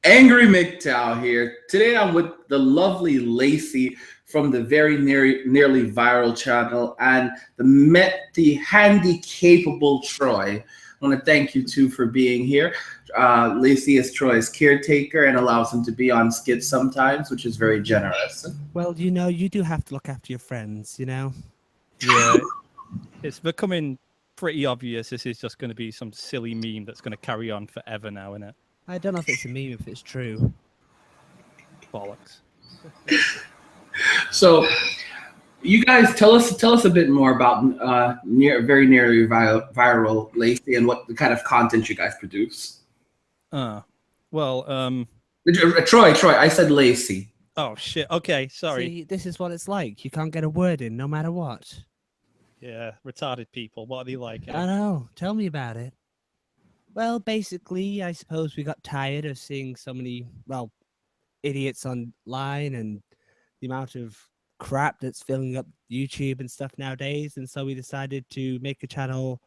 Angry MGTOW here. Today I'm with the lovely Lacey from the Very Nearly Viral channel and the handy capable Troy. I want to thank you two for being here. Lacey is Troy's caretaker and allows him to be on skits sometimes, which is very generous. Well, you do have to look after your friends, Yeah, it's becoming pretty obvious this is just going to be some silly meme that's going to carry on forever now, isn't it? I don't know if it's a meme, if it's true. Bollocks. So, you guys tell us a bit more about Very Nearly Viral, Lacey, and what the kind of content you guys produce. Troy, I said Lacey. Oh shit. Okay, sorry. See, this is what it's like. You can't get a word in, no matter what. Yeah, retarded people. What are they like? I know. Tell me about it. Well, basically, I suppose we got tired of seeing so many, idiots online and the amount of crap that's filling up YouTube and stuff nowadays, and so we decided to make a channel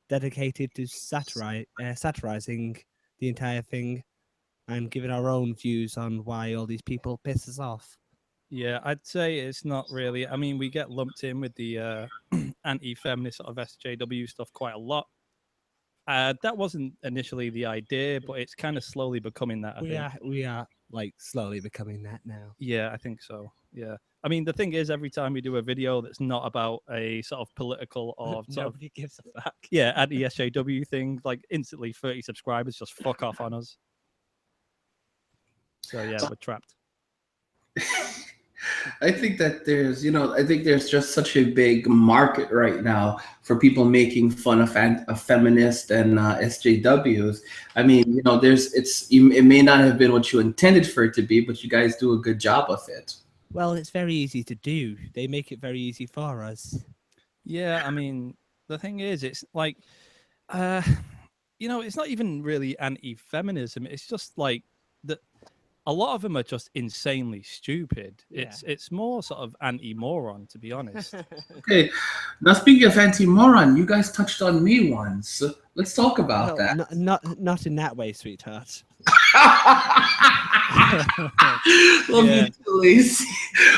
dedicated to satirizing the entire thing and giving our own views on why all these people piss us off. Yeah, I'd say it's not really. I mean, we get lumped in with the anti-feminist sort of SJW stuff quite a lot. That wasn't initially the idea, but it's kind of slowly becoming that. We are like slowly becoming that now. Yeah, I think so. Yeah. I mean, the thing is, every time we do a video that's not about a sort of political or nobody gives a fuck. Yeah, anti-SJW thing, like instantly 30 subscribers just fuck off on us. So yeah, we're trapped. I think that there's just such a big market right now for people making fun of feminists and SJWs. I mean, it may not have been what you intended for it to be, but you guys do a good job of it. Well, it's very easy to do. They make it very easy for us. Yeah, I mean, the thing is, it's like, it's not even really anti-feminism. It's just like that. A lot of them are just insanely stupid. Yeah. It's more sort of anti-moron, to be honest. Okay, now speaking of anti-moron, you guys touched on me once. Let's talk about that. Not in that way, sweetheart.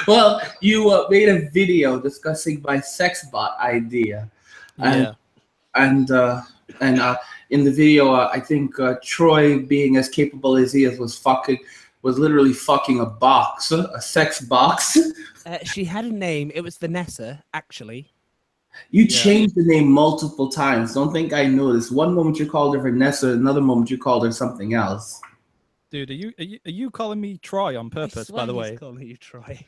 Well, you made a video discussing my sex bot idea. Yeah. And in the video, I think Troy, being as capable as he is, was literally fucking a sex box. She had a name. It was Vanessa, actually. You changed the name multiple times. Don't think I noticed. One moment you called her Vanessa, another moment you called her something else. Dude, are you calling me Troy on purpose? By the way, he's calling you Troy.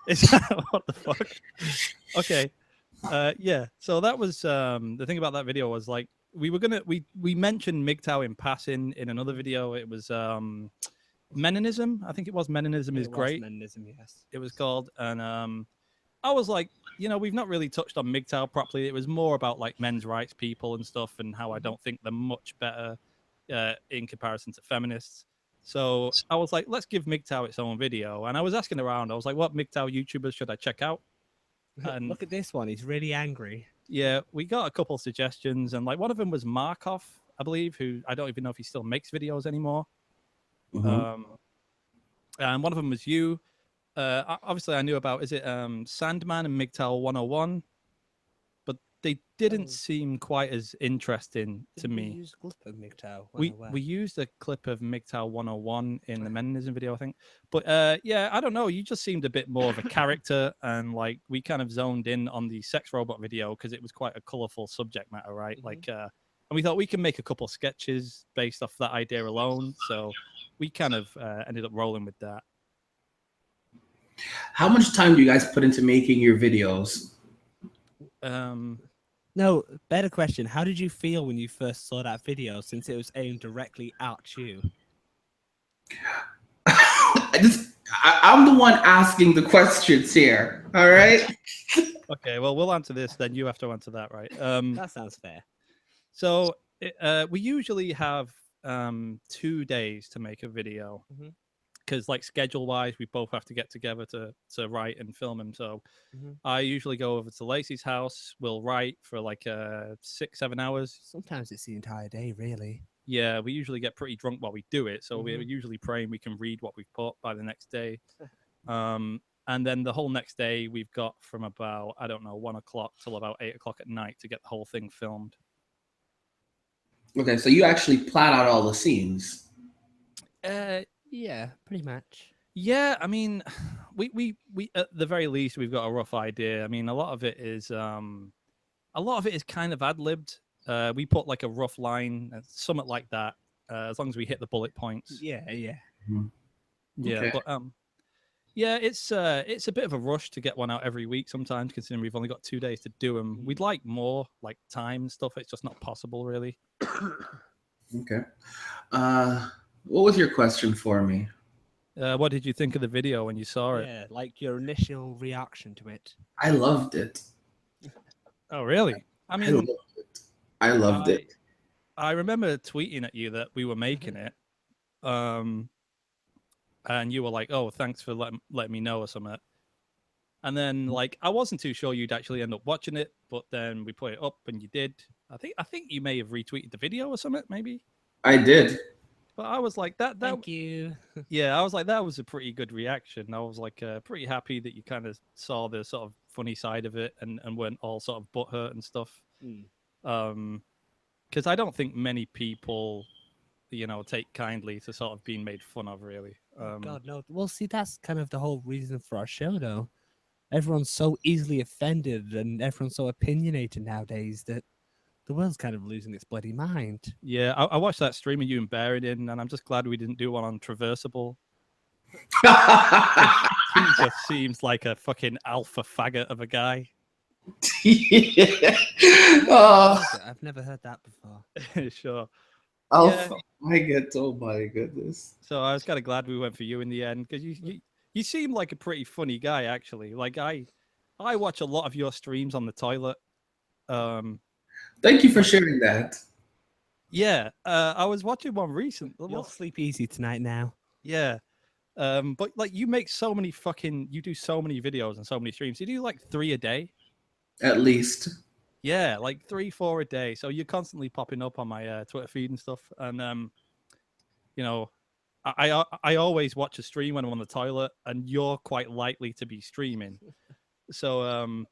Is that what the fuck? Okay. Yeah. So that was the thing about that video was like we mentioned MGTOW in passing in another video. It was Meninism. I think it was Meninism is great. Meninism, yes. It was called, and I was like, we've not really touched on MGTOW properly. It was more about like men's rights people and stuff, and how I don't think they're much better in comparison to feminists. So I was like, let's give MGTOW its own video. And I was asking around. I was like, what MGTOW YouTubers should I check out? And look at this one. He's really angry. Yeah, we got a couple suggestions, and like one of them was Markov, I believe, who I don't even know if he still makes videos anymore. Mm-hmm. And one of them was you. Obviously, I knew about Sandman and MGTOW 101, but they didn't seem quite as interesting to me. We used a clip of MGTOW 101. We used a clip of MGTOW 101 in the Meninism video, I think. But yeah, I don't know. You just seemed a bit more of a character, and like we kind of zoned in on the sex robot video because it was quite a colorful subject matter, right? Mm-hmm. Like, and we thought we can make a couple sketches based off that idea alone. So we kind of ended up rolling with that. How much time do you guys put into making your videos? No, better question. How did you feel when you first saw that video, since it was aimed directly at you? I'm the one asking the questions here. All right. Okay, well, we'll answer this, then you have to answer that, right? That sounds fair. So we usually have 2 days to make a video. Mm-hmm. Because like schedule wise, we both have to get together to write and film them. So I usually go over to Lacey's house. We'll write for like 6-7 hours. Sometimes it's the entire day, really. Yeah, we usually get pretty drunk while we do it, so we're usually praying we can read what we've put by the next day. And then the whole next day we've got from about, I don't know, 1 o'clock till about 8 o'clock at night to get the whole thing filmed. Okay, so you actually plan out all the scenes. Yeah, pretty much. Yeah, I mean, we at the very least we've got a rough idea. I mean, a lot of it is kind of ad-libbed. We put like a rough line, something like that, as long as we hit the bullet points. Yeah. Mm-hmm. Yeah, Okay. but yeah, it's a bit of a rush to get one out every week sometimes, considering we've only got 2 days to do them. We'd like more like time and stuff. It's just not possible, really. Okay. What was your question for me? What did you think of the video when you saw it? Yeah, like your initial reaction to it. I loved it. Oh, really? I mean, I loved it. I remember tweeting at you that we were making it, and you were like, "Oh, thanks for letting me know," or something. And then, like, I wasn't too sure you'd actually end up watching it, but then we put it up, and you did. I think you may have retweeted the video or something, maybe. I did. But I was like, that. Thank you. Yeah, I was like, that was a pretty good reaction. I was like, pretty happy that you kind of saw the sort of funny side of it and weren't all sort of butthurt and stuff. Because I don't think many people, take kindly to sort of being made fun of, really. God, no. Well, see, that's kind of the whole reason for our show, though. Everyone's so easily offended and everyone's so opinionated nowadays that the world's kind of losing its bloody mind. Yeah, I watched that stream of you and Baron in, and I'm just glad we didn't do one on Traversable. He just seems like a fucking alpha faggot of a guy. I've never heard that before. Sure. Alpha faggot, oh my goodness. So I was kind of glad we went for you in the end, because you seem like a pretty funny guy, actually. Like I watch a lot of your streams on the toilet. Thank you for sharing that. Yeah, I was watching one recently. You'll sleep easy tonight now. Yeah. But like you do so many videos and so many streams. You do like 3 a day? At least. Yeah, like 3, 4 a day. So you're constantly popping up on my Twitter feed and stuff. And I always watch a stream when I'm on the toilet, and you're quite likely to be streaming. So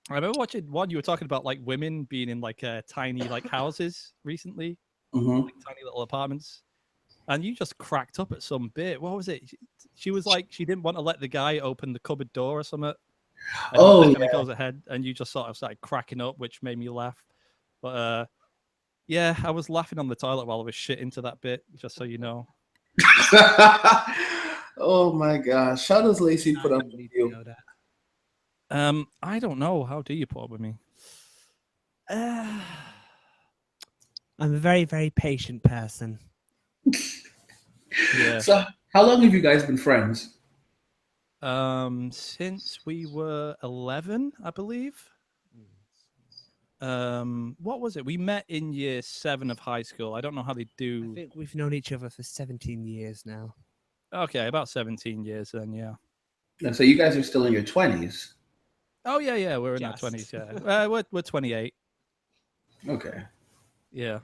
I remember watching one. You were talking about like women being in like tiny like houses recently, like tiny little apartments, and you just cracked up at some bit. What was it? She was like, she didn't want to let the guy open the cupboard door or something. And he goes ahead, and you just sort of started cracking up, which made me laugh. But yeah, I was laughing on the toilet while I was shitting to that bit, just so you know. Oh my gosh! How does Lacey put up with you? I don't know. How do you put up with me? I'm a very, very patient person. Yeah. So, how long have you guys been friends? Since we were 11, I believe. What was it? We met in year 7 of high school. I don't know how they do. I think we've known each other for 17 years now. Okay, about 17 years then, yeah. So you guys are still in your 20s. Oh yeah, we're in our 20s. Yeah, we're 28. Okay. Yeah.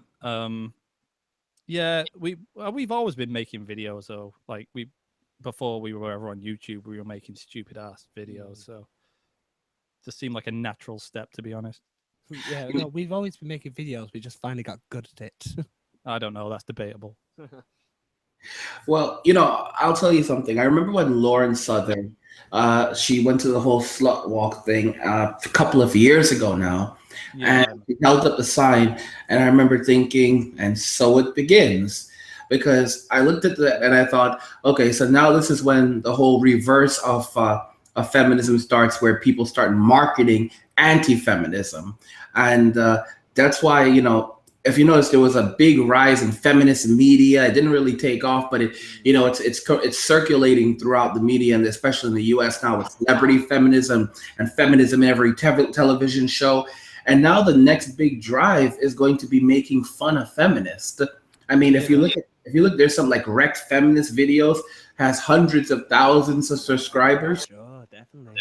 Yeah, we've always been making videos though. Like before we were ever on YouTube, we were making stupid ass videos. So it just seemed like a natural step, to be honest. Yeah, no, we've always been making videos. We just finally got good at it. I don't know. That's debatable. Well, I'll tell you something. I remember when Lauren Southern, she went to the whole slut walk thing a couple of years ago now, and she held up the sign, and I remember thinking, and so it begins, because I looked at that and I thought, okay, so now this is when the whole reverse of feminism starts, where people start marketing anti-feminism, and that's why if you notice, there was a big rise in feminist media. It didn't really take off, but it's circulating throughout the media, and especially in the U.S. now with celebrity feminism and feminism in every television show. And now the next big drive is going to be making fun of feminists. I mean, if you look, there's some like wrecked feminist videos, has hundreds of thousands of subscribers. Sure, definitely.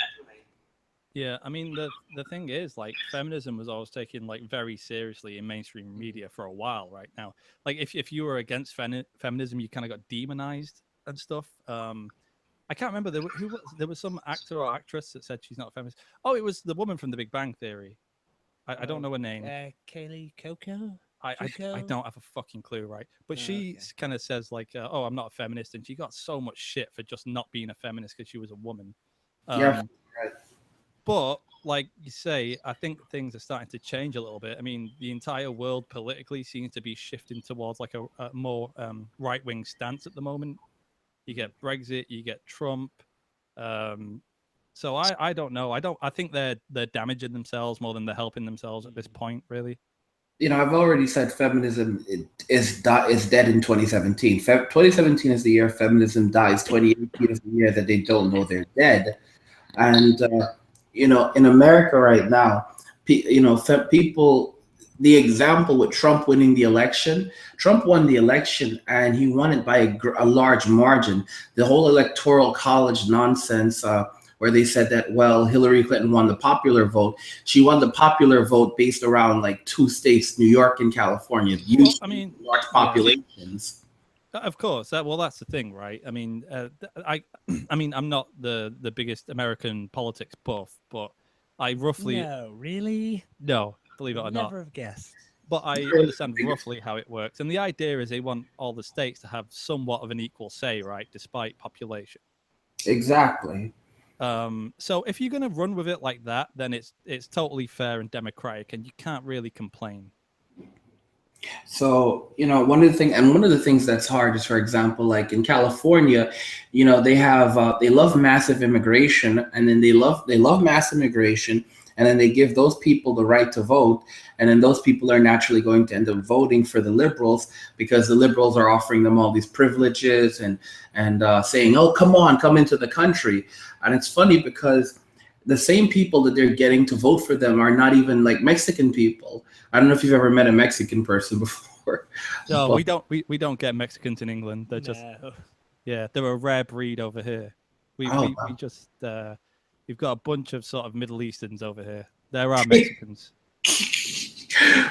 Yeah, I mean the thing is, like, feminism was always taken like very seriously in mainstream media for a while. Right now, like if you were against feminism, you kind of got demonized and stuff. I can't remember there was some actor or actress that said she's not a feminist. Oh, it was the woman from The Big Bang Theory. I don't know her name. Kaylee Coco. I don't have a fucking clue, right? But she kind of says like, "Oh, I'm not a feminist," and she got so much shit for just not being a feminist because she was a woman. Yeah, right. But like you say, I think things are starting to change a little bit. I mean, the entire world politically seems to be shifting towards like a more right-wing stance at the moment. You get Brexit, you get Trump. So I don't know. I think they're damaging themselves more than they're helping themselves at this point, really. You know, I've already said feminism is dead in 2017. 2017 is the year feminism dies. 2018 is the year that they don't know they're dead. And you know, in America right now, you know, people. The example with Trump winning the election, Trump won the election and he won it by a large margin. The whole electoral college nonsense, where they said that, well, Hillary Clinton won the popular vote. She won the popular vote based around like two states, New York and California, Well, I mean, large populations. Of course. Well, that's the thing, right? I mean, I mean, I'm not the biggest American politics buff, but I roughly No, really? no, believe it or not. Never have guessed. But I understand roughly how it works, and the idea is they want all the states to have somewhat of an equal say, right, despite population. Exactly. So if you're going to run with it like that, then it's totally fair and democratic, and you can't really complain. So, you know, one of the things that's hard is, for example, like in California, you know, they love massive immigration, and then they love mass immigration, and then they give those people the right to vote, and then those people are naturally going to end up voting for the liberals because the liberals are offering them all these privileges and saying, "Oh, come into the country." And it's funny because the same people that they're getting to vote for them are not even like Mexican people. I don't know if you've ever met a Mexican person before. No, but we don't get Mexicans in England. They're just they're a rare breed over here. We just we've got a bunch of sort of Middle Easterns over here. There are Mexicans.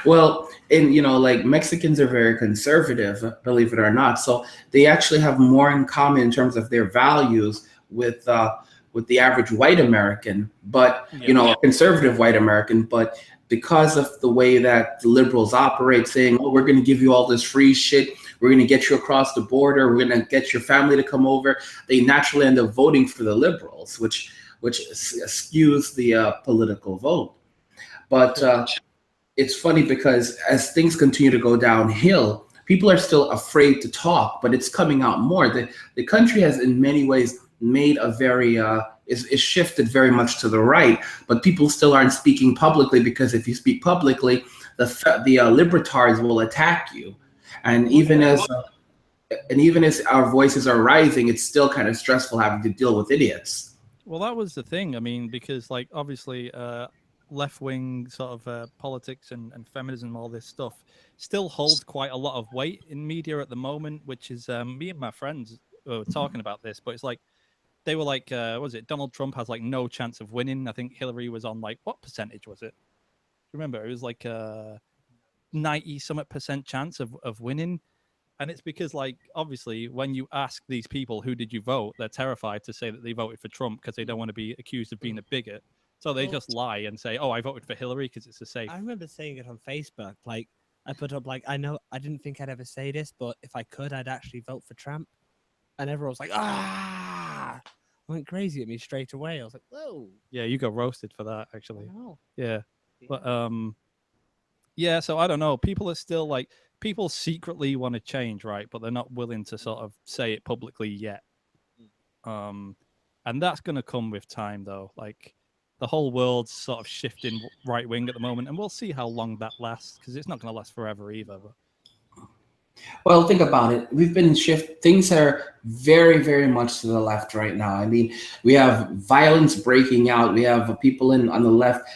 Well, and you know, like Mexicans are very conservative, believe it or not. So they actually have more in common in terms of their values with the average white American, but you know, a conservative white American. But because of the way that the liberals operate, saying, "Oh, we're going to give you all this free shit. We're going to get you across the border. We're going to get your family to come over," they naturally end up voting for the liberals, which skews the political vote. But it's funny because as things continue to go downhill, people are still afraid to talk, but it's coming out more. The country has, in many ways, made a very is shifted very much to the right, but people still aren't speaking publicly because if you speak publicly, the libertards will attack you, and even as our voices are rising, it's still kind of stressful having to deal with idiots. Well, that was the thing. I mean, because like obviously left-wing sort of politics and feminism, all this stuff still holds quite a lot of weight in media at the moment, which is me and my friends were talking about this, but it's like they were like, what was it? Donald Trump has like no chance of winning. I think Hillary was on like, what percentage was it? Remember, it was like 90% chance of winning. And it's because, like, obviously, when you ask these people, who did you vote? They're terrified to say that they voted for Trump because they don't want to be accused of being a bigot. So they just lie and say, oh, I voted for Hillary because it's a safe. I remember saying it on Facebook. Like, I put up, like, I didn't think I'd ever say this, but if I could, I'd actually vote for Trump. And everyone was like, ah! Went crazy at me straight away. I was like, whoa. Yeah, you got roasted for that, actually. Oh. Yeah. But, yeah, so I don't know. People are still like, people secretly want to change, right? But they're not willing to sort of say it publicly yet. And that's going to come with time, though. Like, the whole world's sort of shifting right wing at the moment, and we'll see how long that lasts because it's not going to last forever either. But well, think about it. We've been things are very, very much to the left right now. I mean, we have violence breaking out. We have people on the left,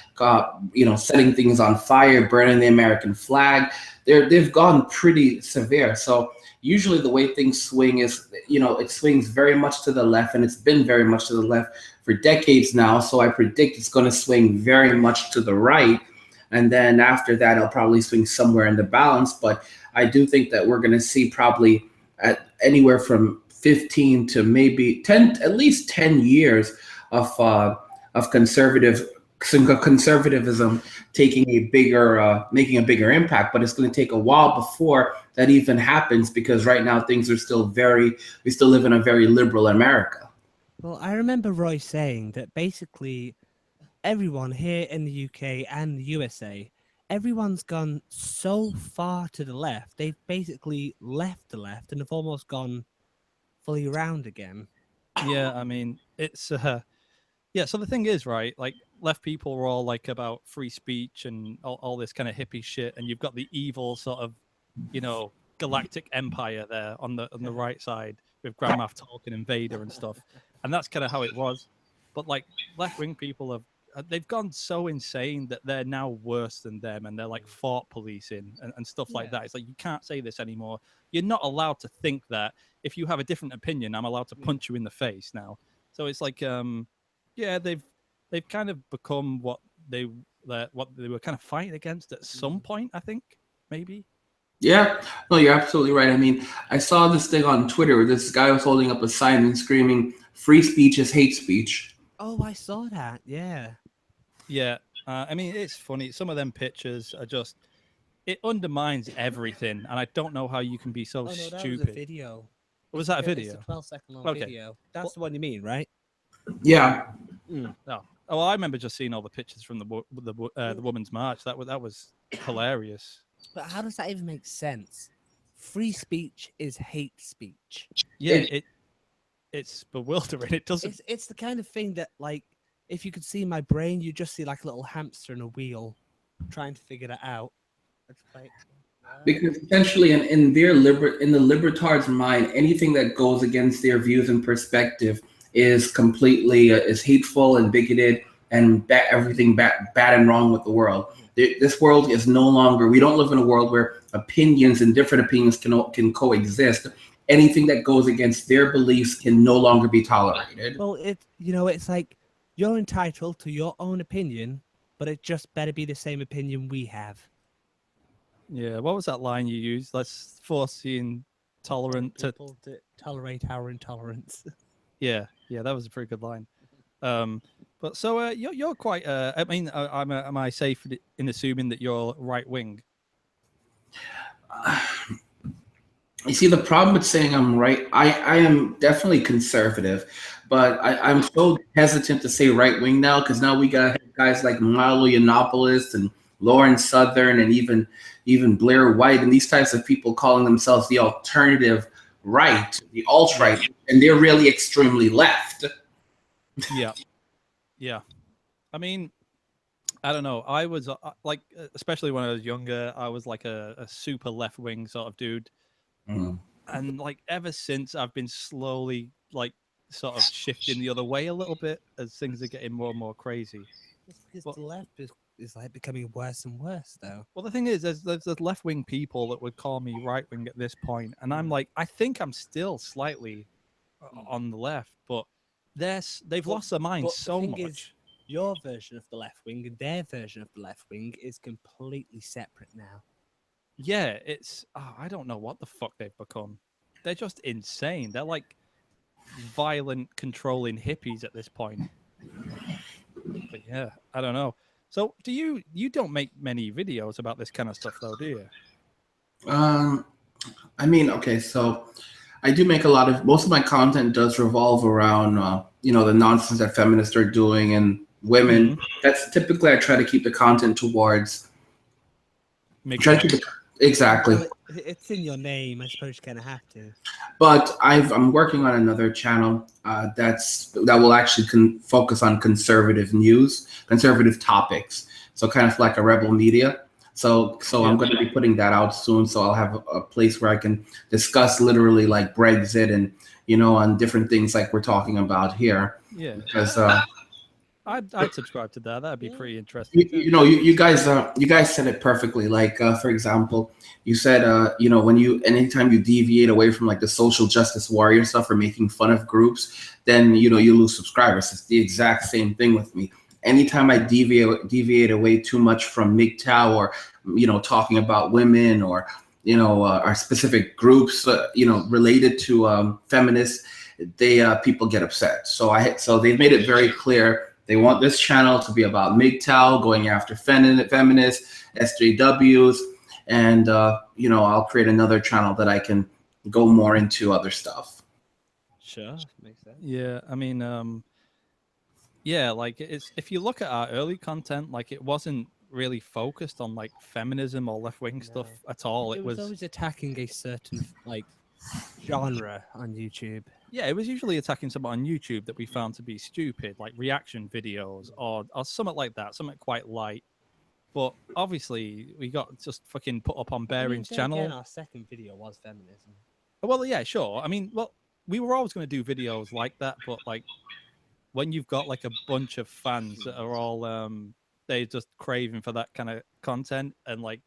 setting things on fire, burning the American flag. They've gone pretty severe. So usually the way things swing is, it swings very much to the left, and it's been very much to the left for decades now. So I predict it's going to swing very much to the right. And then after that, it'll probably swing somewhere in the balance. But I do think that we're going to see probably at anywhere from 15 to maybe 10, at least 10 years of conservatism making a bigger impact. But it's going to take a while before that even happens, because right now things are still we still live in a very liberal America. Well, I remember Roy saying that basically everyone here in the UK and the USA, everyone's gone so far to the left, they've basically left the left and have almost gone fully around again. Yeah, I mean, it's yeah. So the thing is, right? Like, left people are all like about free speech and all this kind of hippie shit, and you've got the evil sort of, galactic empire there on the right side with Grand Moff Tarkin and Vader and stuff, and that's kind of how it was. But like, left wing people they've gone so insane that they're now worse than them, and they're like thought policing and stuff like that. It's like, you can't say this anymore. You're not allowed to think that. If you have a different opinion, I'm allowed to punch you in the face now. So it's like, yeah, they've kind of become what they were kind of fighting against at some point, I think, maybe. Yeah, no, you're absolutely right. I mean, I saw this thing on Twitter where this guy was holding up a sign and screaming, "Free speech is hate speech." Oh, I saw that. Yeah. Yeah. I mean, it's funny. Some of them pictures are just, it undermines everything. And I don't know how you can be so stupid. That was a video. Was that a video? It's a 12-second long video. That's the one you mean, right? Yeah. No. Oh, I remember just seeing all the pictures from the Women's March. That was hilarious. But how does that even make sense? Free speech is hate speech. Yeah, it's bewildering. It doesn't. It's the kind of thing that, like, if you could see my brain, you just see like a little hamster in a wheel, trying to figure that out. It's like, because essentially, in the libertard's mind, anything that goes against their views and perspective is completely is hateful and bigoted and everything bad and wrong with the world. This world is no longer. We don't live in a world where opinions and different opinions can coexist. Anything that goes against their beliefs can no longer be tolerated. Well, it's like, you're entitled to your own opinion, but it just better be the same opinion we have. Yeah, what was that line you used? Let's force the intolerant to tolerate our intolerance. Yeah, that was a pretty good line. But so you're quite. I mean, am I safe in assuming that you're right wing? You see, the problem with saying I'm right, I am definitely conservative, but I'm so hesitant to say right wing now, because now we got guys like Milo Yiannopoulos and Lauren Southern and even Blair White and these types of people calling themselves the alternative right, the alt-right, and they're really extremely left. Yeah. I mean, I don't know. I was like, especially when I was younger, I was like a super left-wing sort of dude. Mm. And like, ever since, I've been slowly like sort of shifting the other way a little bit as things are getting more and more crazy. It's because the left is like becoming worse and worse, though. Well, the thing is, there's left-wing people that would call me right-wing at this point, and I'm like, I think I'm still slightly on the left, but they've lost their mind so much. Is, your version of the left wing and their version of the left wing is completely separate now. Yeah, I don't know what the fuck they've become. They're just insane. They're like violent, controlling hippies at this point. But yeah, I don't know. So you don't make many videos about this kind of stuff though, do you? I mean, okay, so I do make most of my content does revolve around, the nonsense that feminists are doing and women. Mm-hmm. That's typically, I try to keep the content towards. Exactly. Well, it's in your name. I suppose you kind of have to. But I'm working on another channel that will actually focus on conservative news, conservative topics. So kind of like a rebel media. So I'm going to be putting that out soon. So I'll have a place where I can discuss literally like Brexit and, on different things like we're talking about here. Yeah. Because I'd subscribe to that. That'd be pretty interesting. You guys said it perfectly. Like for example, you said anytime you deviate away from like the social justice warrior stuff or making fun of groups, then you lose subscribers. It's the exact same thing with me. Anytime I deviate away too much from MGTOW or talking about women or our specific groups related to feminists, people get upset. So they've made it very clear. They want this channel to be about MGTOW, going after feminists, SJWs, and I'll create another channel that I can go more into other stuff. Sure, makes sense. Yeah, I mean, yeah, like if you look at our early content, like it wasn't really focused on like feminism or left-wing stuff at all. It was always attacking a certain like genre on YouTube. Yeah, it was usually attacking someone on YouTube that we found to be stupid, like reaction videos or something like that, something quite light. But obviously, we got just fucking put up on Bearing's channel. Again, our second video was feminism. Well, yeah, sure. I mean, well, we were always going to do videos like that, but like when you've got like a bunch of fans that are all they just craving for that kind of content, and like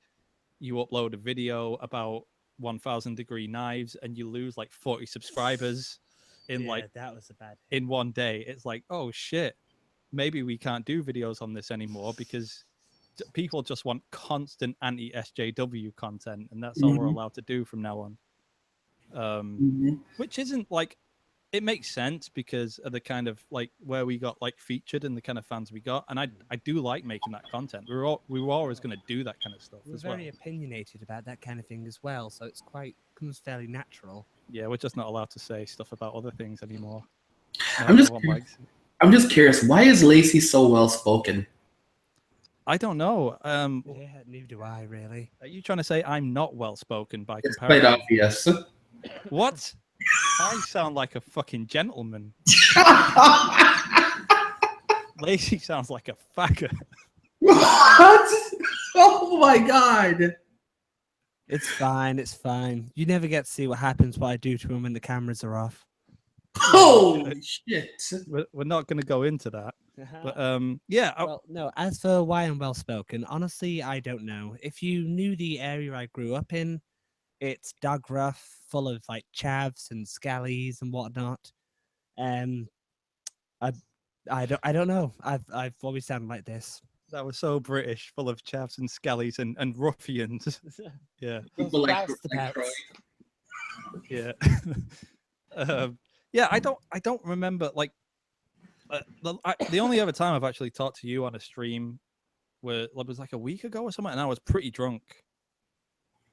you upload a video about 1,000-degree knives and you lose like 40 subscribers in that was a bad in one day, it's like, oh shit, maybe we can't do videos on this anymore because people just want constant anti-SJW content, and that's all we're allowed to do from now on. Which isn't like, it makes sense because of the kind of like where we got like featured and the kind of fans we got, and I do like making that content. We were always going to do that kind of stuff. We're very opinionated about that kind of thing as well, so it's comes fairly natural. Yeah, we're just not allowed to say stuff about other things anymore. I'm just curious, why is Lacey so well spoken? I don't know. Yeah, neither do I really. Are you trying to say I'm not well spoken by It's comparison? quite obvious. What? I sound like a fucking gentleman. Lacey sounds like a faggot. What? Oh my god. It's fine, it's fine. You never get to see what happens, what I do to him when the cameras are off. Holy shit. We're not going to go into that. But yeah. Well, no, as for why I'm well spoken, honestly, I don't know. If you knew the area I grew up in, it's dog rough, full of like chavs and scallies and whatnot. I don't know. I've always sounded like this. That was so British, full of chavs and scallies and ruffians. Yeah. People like yeah. Yeah, I don't remember like the only other time I've actually talked to you on a stream was like a week ago or something, and I was pretty drunk.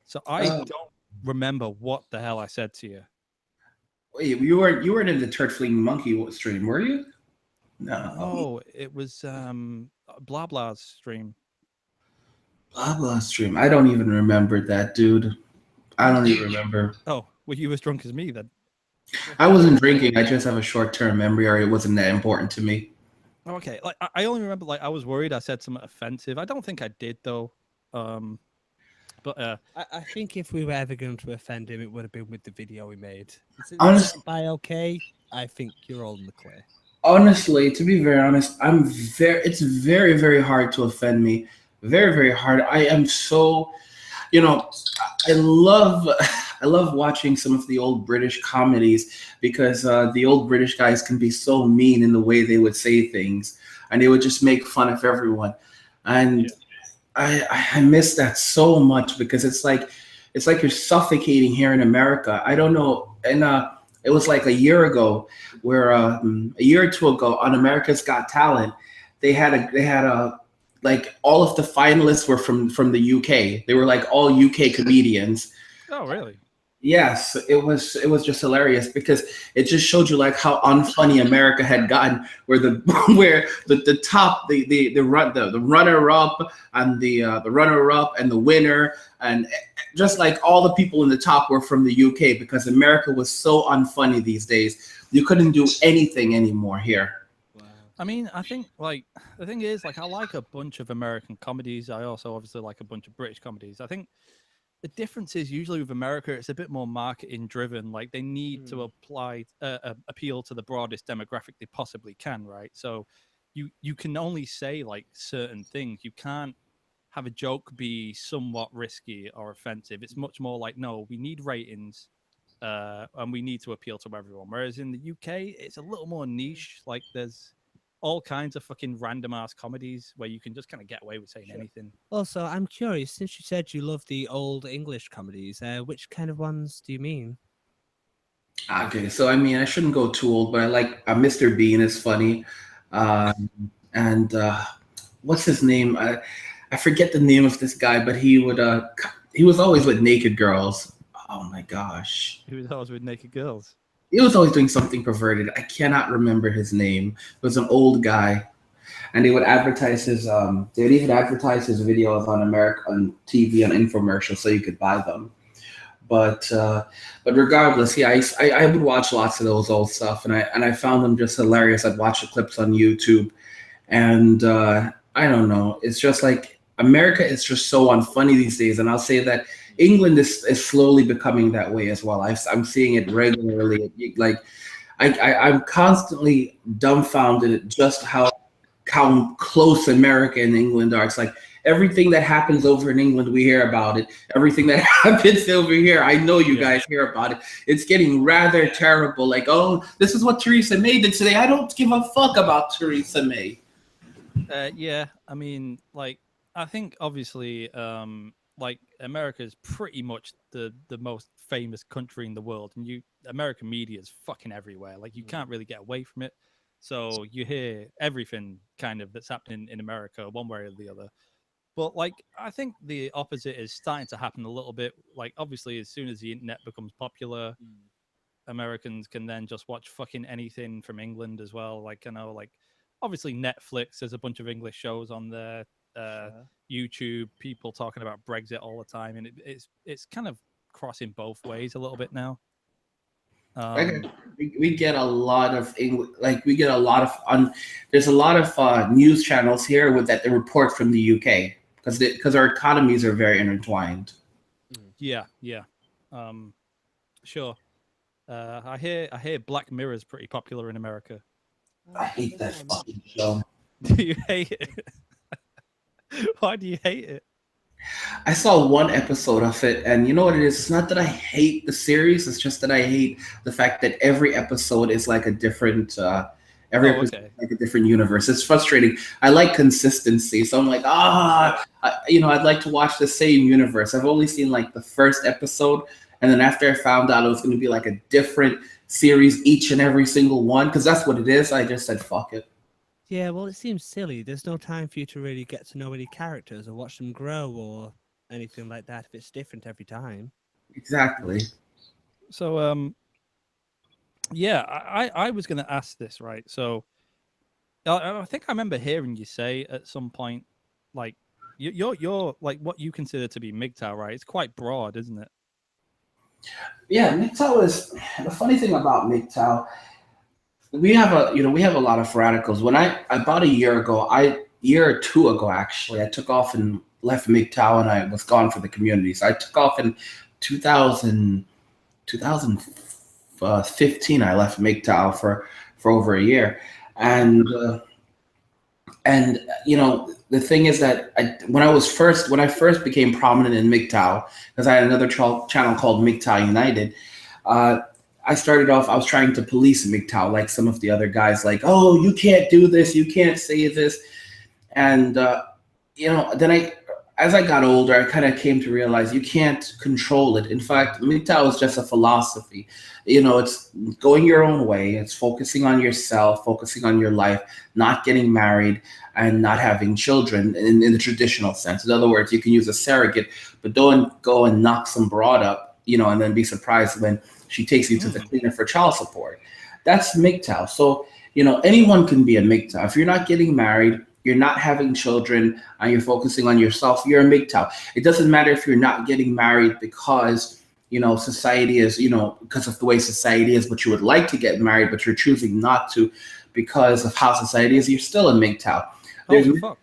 So I don't remember what the hell I said to you. Wait, you weren't in the Turd Fleeing Monkey stream, were you? No. Oh, it was Blah Blah's stream. Blah Blah stream. I don't even remember that, dude. I don't even remember. Oh, were you as drunk as me then? I wasn't drinking. I just have a short-term memory, or it wasn't that important to me. Okay, like I only remember like I was worried I said something offensive. I don't think I did though. But I think if we were ever going to offend him, it would have been with the video we made. Honestly, by okay, I think you're all in the clear. Honestly, to be very honest, it's very, very hard to offend me. Very, very hard. I am so, I love watching some of the old British comedies because the old British guys can be so mean in the way they would say things, and they would just make fun of everyone. And I miss that so much because it's like you're suffocating here in America. I don't know. And it was like a year ago where a year or two ago on America's Got Talent, they had a like all of the finalists were from the UK. They were like all UK comedians. Oh, really? Yes, it was just hilarious because it just showed you like how unfunny America had gotten, where the top the runner up and the runner up and the winner, and just like all the people in the top were from the UK because America was so unfunny these days. You couldn't do anything anymore here. I mean, I think like the thing is like I like a bunch of American comedies. I also obviously like a bunch of British comedies. I think the difference is usually with America, it's a bit more marketing driven. Like they need to appeal to the broadest demographic they possibly can, right? So you can only say like certain things. You can't have a joke be somewhat risky or offensive. It's much more like, no, we need ratings, and we need to appeal to everyone. Whereas in the UK, it's a little more niche. Like there's all kinds of fucking random ass comedies where you can just kind of get away with saying anything. Also, I'm curious, since you said you love the old English comedies, which kind of ones do you mean? Okay, so I mean, I shouldn't go too old, but I like Mr. Bean is funny, and what's his name? I forget the name of this guy, but he was always with naked girls. Oh my gosh, He was always with naked girls. he was always doing something perverted. I cannot remember his name. It was an old guy, and they would advertise his. They would even advertise his videos on on TV on infomercials, so you could buy them. But regardless, yeah, I would watch lots of those old stuff, and I found them just hilarious. I'd watch the clips on YouTube, and I don't know, it's just like America is just so unfunny these days, and I'll say that England is slowly becoming that way as well. I'm seeing it regularly. Like I'm constantly dumbfounded at just how close America and England are. It's like everything that happens over in England, we hear about it. Everything that happens over here, I know you guys hear about it. It's getting rather terrible. Like, oh, this is what Theresa May did today. I don't give a fuck about Theresa May. Yeah, I mean, like, I think obviously, like, America is pretty much the most famous country in the world, and American media is fucking everywhere. Like, you can't really get away from it. So you hear everything kind of that's happening in America, one way or the other. But like, I think the opposite is starting to happen a little bit. Like, obviously, as soon as the internet becomes popular, Americans can then just watch fucking anything from England as well. Like, I know, like, obviously Netflix, there's a bunch of English shows on there. YouTube, people talking about Brexit all the time, and it's kind of crossing both ways a little bit now. We get a lot of we get a lot of there's a lot of news channels here with that they report from the UK because our economies are very intertwined. Yeah. Sure. I hear Black Mirror is pretty popular in America. I hate that fucking show. Do you hate it? Why do you hate it? I saw one episode of it, and you know what it is? It's not that I hate the series; it's just that I hate the fact that every episode is like a different, episode is like a different universe. It's frustrating. I like consistency, so I'm like, I'd like to watch the same universe. I've only seen like the first episode, and then after I found out it was going to be like a different series each and every single one, because that's what it is. I just said, fuck it. Yeah, well, it seems silly. There's no time for you to really get to know any characters or watch them grow or anything like that if it's different every time. Exactly. So, yeah, I was going to ask this, right? So, I think I remember hearing you say at some point, like, you're like what you consider to be MGTOW, right? It's quite broad, isn't it? Yeah, MGTOW is the funny thing about MGTOW. We have a lot of radicals. When about a year or two ago, actually, I took off and left MGTOW and I was gone for the community. So I took off in 2015. I left MGTOW for over a year, and the thing is that when I first became prominent in MGTOW, because I had another channel called MGTOW United. I started off, I was trying to police MGTOW like some of the other guys, like, oh, you can't do this, you can't say this. And, then as I got older, I kind of came to realize you can't control it. In fact, MGTOW is just a philosophy. It's going your own way. It's focusing on yourself, focusing on your life, not getting married and not having children in the traditional sense. In other words, you can use a surrogate, but don't go and knock some broad up, and then be surprised when she takes you to the cleaner for child support. That's MGTOW. So, anyone can be a MGTOW. If you're not getting married, you're not having children, and you're focusing on yourself, you're a MGTOW. It doesn't matter if you're not getting married because, society is, because of the way society is, but you would like to get married, but you're choosing not to because of how society is, you're still a MGTOW. Holy fuck.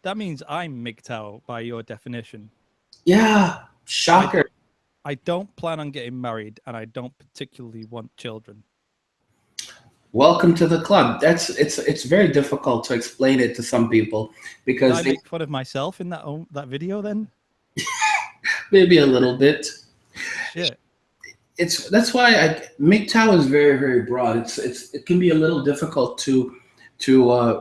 That means I'm MGTOW by your definition. Yeah, shocker. I don't plan on getting married, and I don't particularly want children. Welcome to the club. It's very difficult to explain it to some people Did because I they make fun of myself in that video then? maybe a little bit. Shit. That's why MGTOW is very, very broad. It can be a little difficult to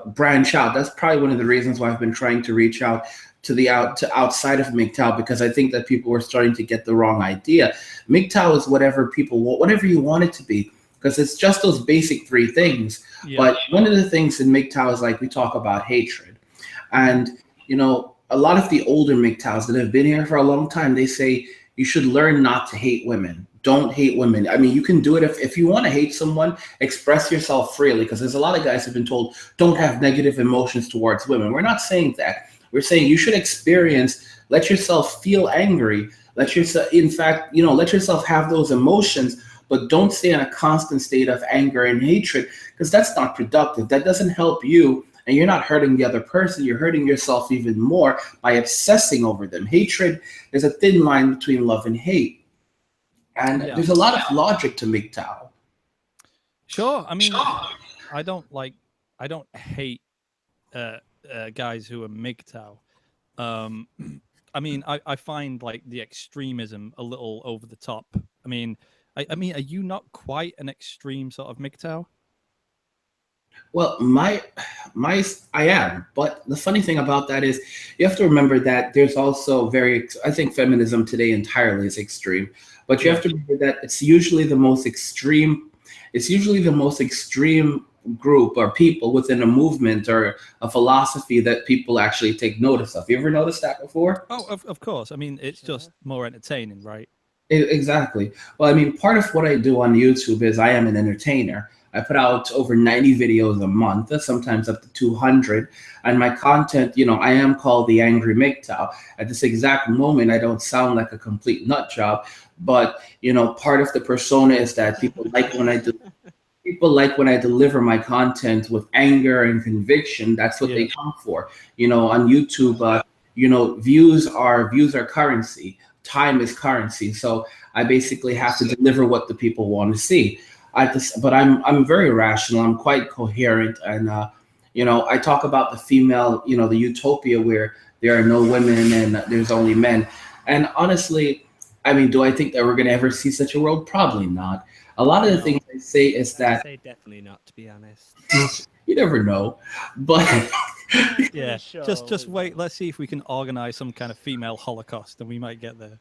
branch out. That's probably one of the reasons why I've been trying to reach out to outside of MGTOW, because I think that people were starting to get the wrong idea. MGTOW is whatever people want, whatever you want it to be, because it's just those basic three things. Yeah. But one of the things in MGTOW is, like, we talk about hatred, and a lot of the older MGTOWs that have been here for a long time, they say you should learn not to hate women. Don't hate women. I mean, you can do it if you want to hate someone, express yourself freely, because there's a lot of guys who've been told don't have negative emotions towards women. We're not saying that. We're saying you should let yourself feel angry. Let yourself, in fact, let yourself have those emotions, but don't stay in a constant state of anger and hatred, because that's not productive. That doesn't help you, and you're not hurting the other person. You're hurting yourself even more by obsessing over them. Hatred, there's a thin line between love and hate. And there's a lot of logic to MGTOW. Sure. I mean, I don't hate guys who are MGTOW. I mean, I find like the extremism a little over the top. I mean, are you not quite an extreme sort of MGTOW? Well, I am, but the funny thing about that is you have to remember that there's also I think feminism today entirely is extreme, but you have to remember that it's usually the most extreme group or people within a movement or a philosophy that people actually take notice of. You ever noticed that before? Oh, of course. I mean, it's just more entertaining, right? Exactly. Well, I mean, part of what I do on YouTube is I am an entertainer. I put out over 90 videos a month, sometimes up to 200. And my content, I am called the Angry MGTOW. At this exact moment, I don't sound like a complete nut job, but, part of the persona is that people like when I deliver my content with anger and conviction. That's what they come for. On YouTube, views are currency. Time is currency. So I basically have to deliver what the people want to see. But I'm very rational. I'm quite coherent, and I talk about the female, the utopia where there are no women and there's only men. And honestly, I mean, do I think that we're going to ever see such a world? Probably not. A lot of the things I say is that I say definitely not, to be honest. you never know, but yeah, just wait. Let's see if we can organize some kind of female Holocaust, and we might get there.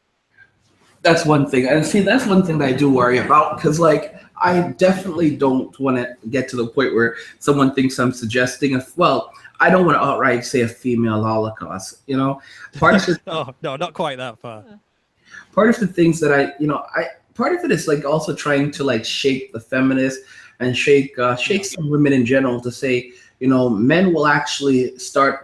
that's one thing. And see, that's one thing that I do worry about, because, like, I definitely don't want to get to the point where someone thinks I'm suggesting I don't want to outright say a female Holocaust. Part of oh no, not quite that far. Part of the things that part of it is, like, also trying to, like, shake the feminists and shake some women in general to say, men will actually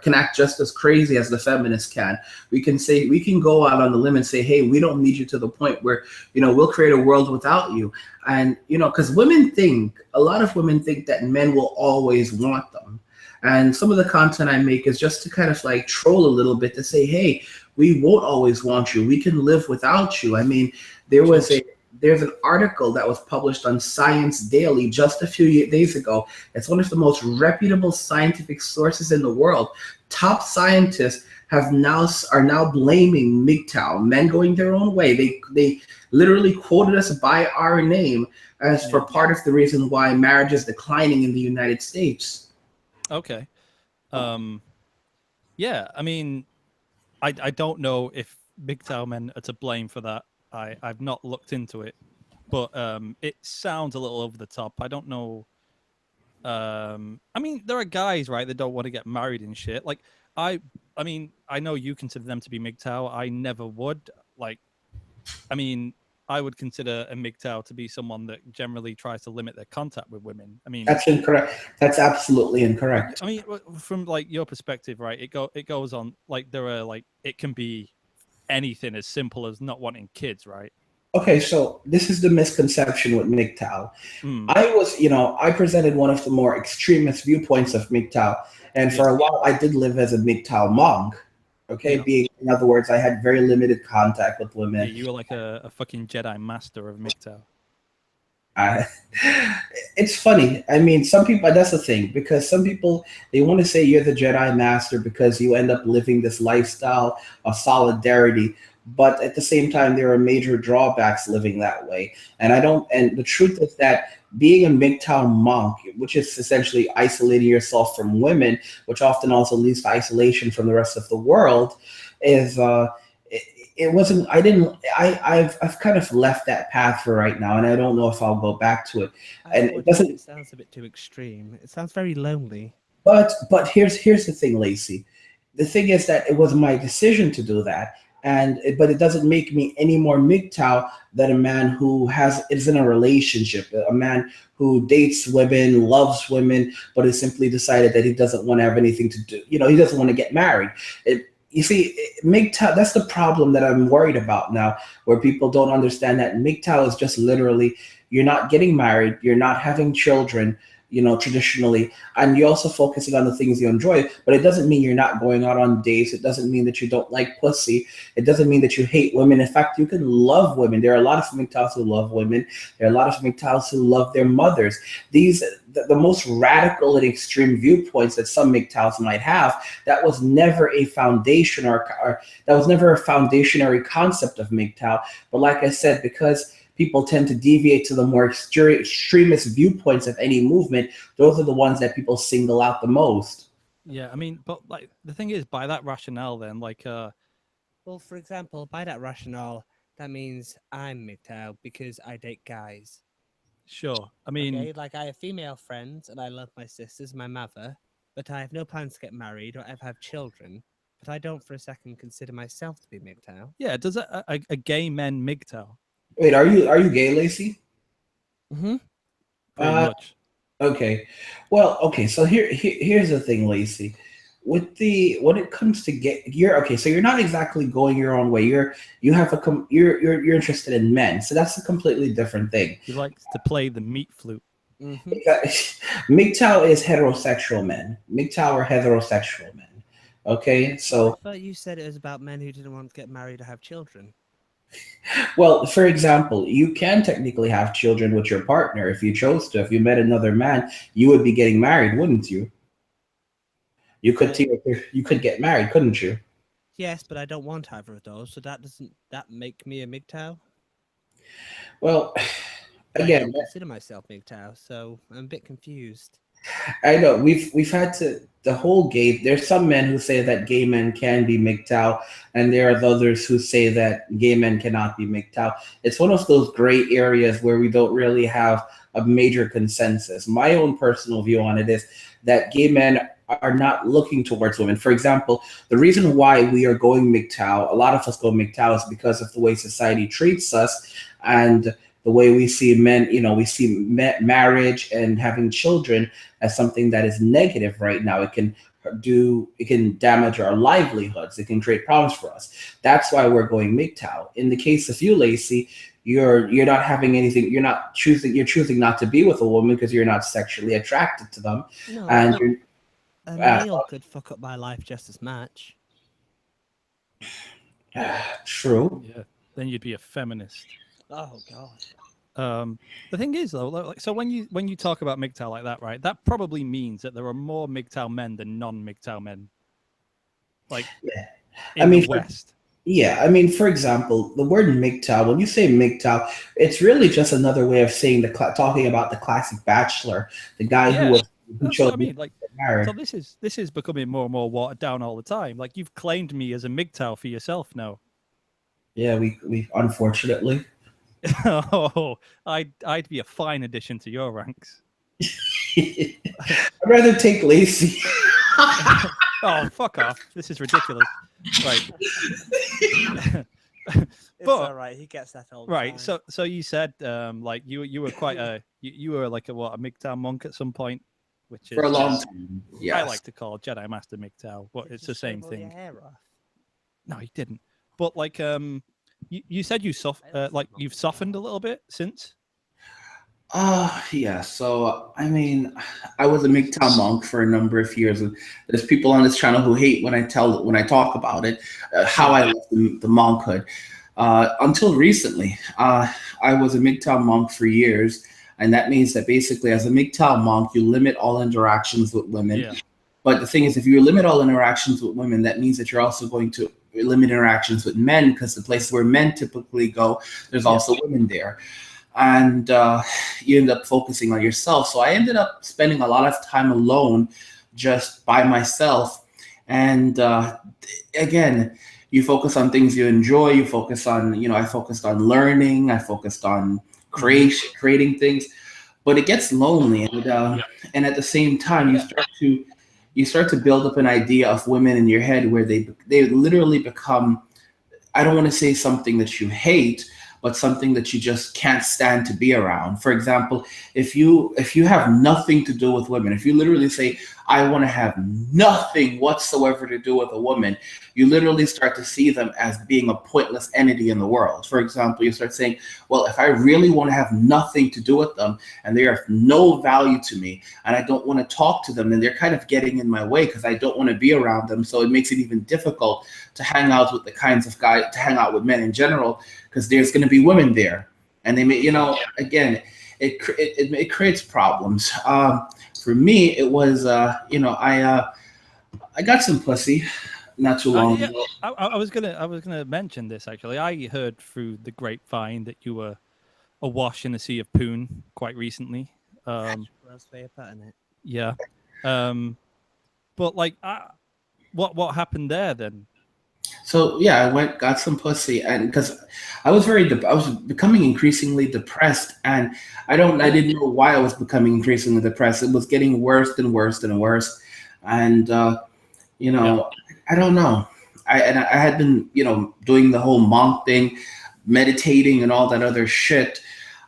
can act just as crazy as the feminists can. We can go out on the limb and say, hey, we don't need you to the point where, we'll create a world without you. And, because a lot of women think that men will always want them. And some of the content I make is just to kind of, like, troll a little bit to say, hey, we won't always want you. We can live without you. I mean, there's an article that was published on Science Daily just a few days ago. It's one of the most reputable scientific sources in the world. Top scientists are now blaming MGTOW, men going their own way. They literally quoted us by our name as for part of the reason why marriage is declining in the United States. Okay. Yeah, I mean, I don't know if MGTOW men are to blame for that. I've not looked into it, but it sounds a little over the top. I don't know. I mean, there are guys, right, that don't want to get married and shit. Like, I mean, I know you consider them to be MGTOW. I never would. Like, I mean, I would consider a MGTOW to be someone that generally tries to limit their contact with women. I mean, that's incorrect. That's absolutely incorrect. I mean, from, like, your perspective, right? It goes on, like, there are, like, it can be anything as simple as not wanting kids, right? Okay, so this is the misconception with MGTOW. I presented one of the more extremist viewpoints of MGTOW, and for a while I did live as a MGTOW monk. Okay, in other words, I had very limited contact with women. Yeah, you were like a fucking Jedi master of MGTOW. Uh, it's funny. I mean, some people, that's the thing, because some people, they want to say you're the Jedi Master because you end up living this lifestyle of solidarity. But at the same time, there are major drawbacks living that way. And I don't, and the truth is that being a MGTOW monk, which is essentially isolating yourself from women, which often also leads to isolation from the rest of the world, is, it wasn't, I didn't, I've kind of left that path for right now, and I don't know if I'll go back to it. And it doesn't, It sounds a bit too extreme. It sounds very lonely. but here's the thing, Lacey. The thing is that it was my decision to do that, but it doesn't make me any more MGTOW than a man who is in a relationship, a man who dates women, loves women, but has simply decided that he doesn't want to have anything to do. He doesn't want to get married. You see, MGTOW, that's the problem that I'm worried about now, where people don't understand that MGTOW is just literally, you're not getting married, you're not having children, traditionally, and you're also focusing on the things you enjoy, but it doesn't mean you're not going out on dates. It doesn't mean that you don't like pussy. It doesn't mean that you hate women. In fact, you can love women. There are a lot of MGTOWs who love women. There are a lot of MGTOWs who love their mothers. The most radical and extreme viewpoints that some MGTOWs might have, that was never a foundation or that was never a foundationary concept of MGTOW. But like I said, because people tend to deviate to the more extremist viewpoints of any movement, those are the ones that people single out the most. Yeah, I mean, but like the thing is, by that rationale, then, like, well, for example, by that rationale, that means I'm MGTOW because I date guys. Sure. I mean, okay, like I have female friends and I love my sisters, my mother, but I have no plans to get married or ever have children. But I don't for a second consider myself to be MGTOW. yeah, does a gay men MGTOW? Wait, are you gay, Lacey? Mm-hmm. Pretty much. Okay. Well, okay. So here's the thing, Lacey. When it comes to so you're not exactly going your own way. You're interested in men. So that's a completely different thing. He likes to play the meat flute. Mm-hmm. MGTOW is heterosexual men. MGTOW are heterosexual men. Okay, so I thought you said it was about men who didn't want to get married or have children. well, for example, you can technically have children with your partner if you chose to. If you met another man, you would be getting married, wouldn't you? You could get married, couldn't you? Yes, but I don't want either of those, so doesn't that make me a MGTOW? Well, I again, don't consider myself MGTOW, so I'm a bit confused. I know we've had to the whole gay. There's some men who say that gay men can be MGTOW, and there are others who say that gay men cannot be MGTOW. It's one of those gray areas where we don't really have a major consensus. My own personal view on it is that gay men are not looking towards women. For example, the reason why we are going MGTOW, a lot of us go MGTOW, is because of the way society treats us and the way we see men. We see marriage and having children as something that is negative right now. It can damage our livelihoods. It can create problems for us. That's why we're going MGTOW. In the case of you, Lacey, you're not having anything. You're choosing not to be with a woman because you're not sexually attracted to them. No, And a male could fuck up my life just as much. true. Yeah. Then you'd be a feminist. Oh God. The thing is, though, like, so when you talk about MGTOW like that, right? That probably means that there are more MGTOW men than non-MGTOW men. Like, in the West. For example, the word MGTOW, when you say MGTOW, it's really just another way of saying talking about the classic bachelor, the guy who chose what I mean. Like, to get married. so this is becoming more and more watered down all the time. Like, you've claimed me as a MGTOW for yourself now. Yeah, we unfortunately. Oh, I'd be a fine addition to your ranks. I'd rather take Lacey. Oh, fuck off. This is ridiculous. Right. It's all right. He gets that all the right. time. So you said like you were quite you were like a MGTOW monk at some point, which is For a long time. Yes. I like to call Jedi Master MGTOW, but it's the same thing. Your hair off? No, he didn't. But like you said you've softened a little bit since. Yeah. So, I was a MGTOW monk for a number of years, and there's people on this channel who hate when I talk about it, how I left the monkhood. Until recently, I was a MGTOW monk for years, And that means that basically as a MGTOW monk, you limit all interactions with women. Yeah. But the thing is, if you limit all interactions with women, that means that you're also going to limit interactions with men, because the places where men typically go, there's also women there. And you end up focusing on yourself. So I ended up spending a lot of time alone, just by myself. And again, you focus on things you enjoy. You focus on, I focused on learning. I focused on creating things. But it gets lonely, and at the same time, you start to build up an idea of women in your head where they literally become, I don't want to say something that you hate, but something that you just can't stand to be around. For example, if you have nothing to do with women, if you literally say, I want to have nothing whatsoever to do with a woman, you literally start to see them as being a pointless entity in the world. For example, you start saying, well, if I really want to have nothing to do with them and they are of no value to me and I don't want to talk to them, then they're kind of getting in my way because I don't want to be around them. So it makes it even difficult to hang out with the kinds of guys, to hang out with men in general, because there's going to be women there. And they may, again, it creates problems. For me, it was, I got some pussy not too long ago. I was gonna mention this actually. I heard through the grapevine that you were awash in a sea of poon quite recently. Worst way of putting it. Yeah. But like, what happened there then? So yeah, I got some pussy, and because I was I was becoming increasingly depressed, and I didn't know why I was becoming increasingly depressed. It was getting worse and worse and worse, and I don't know. I had been doing the whole monk thing, meditating and all that other shit,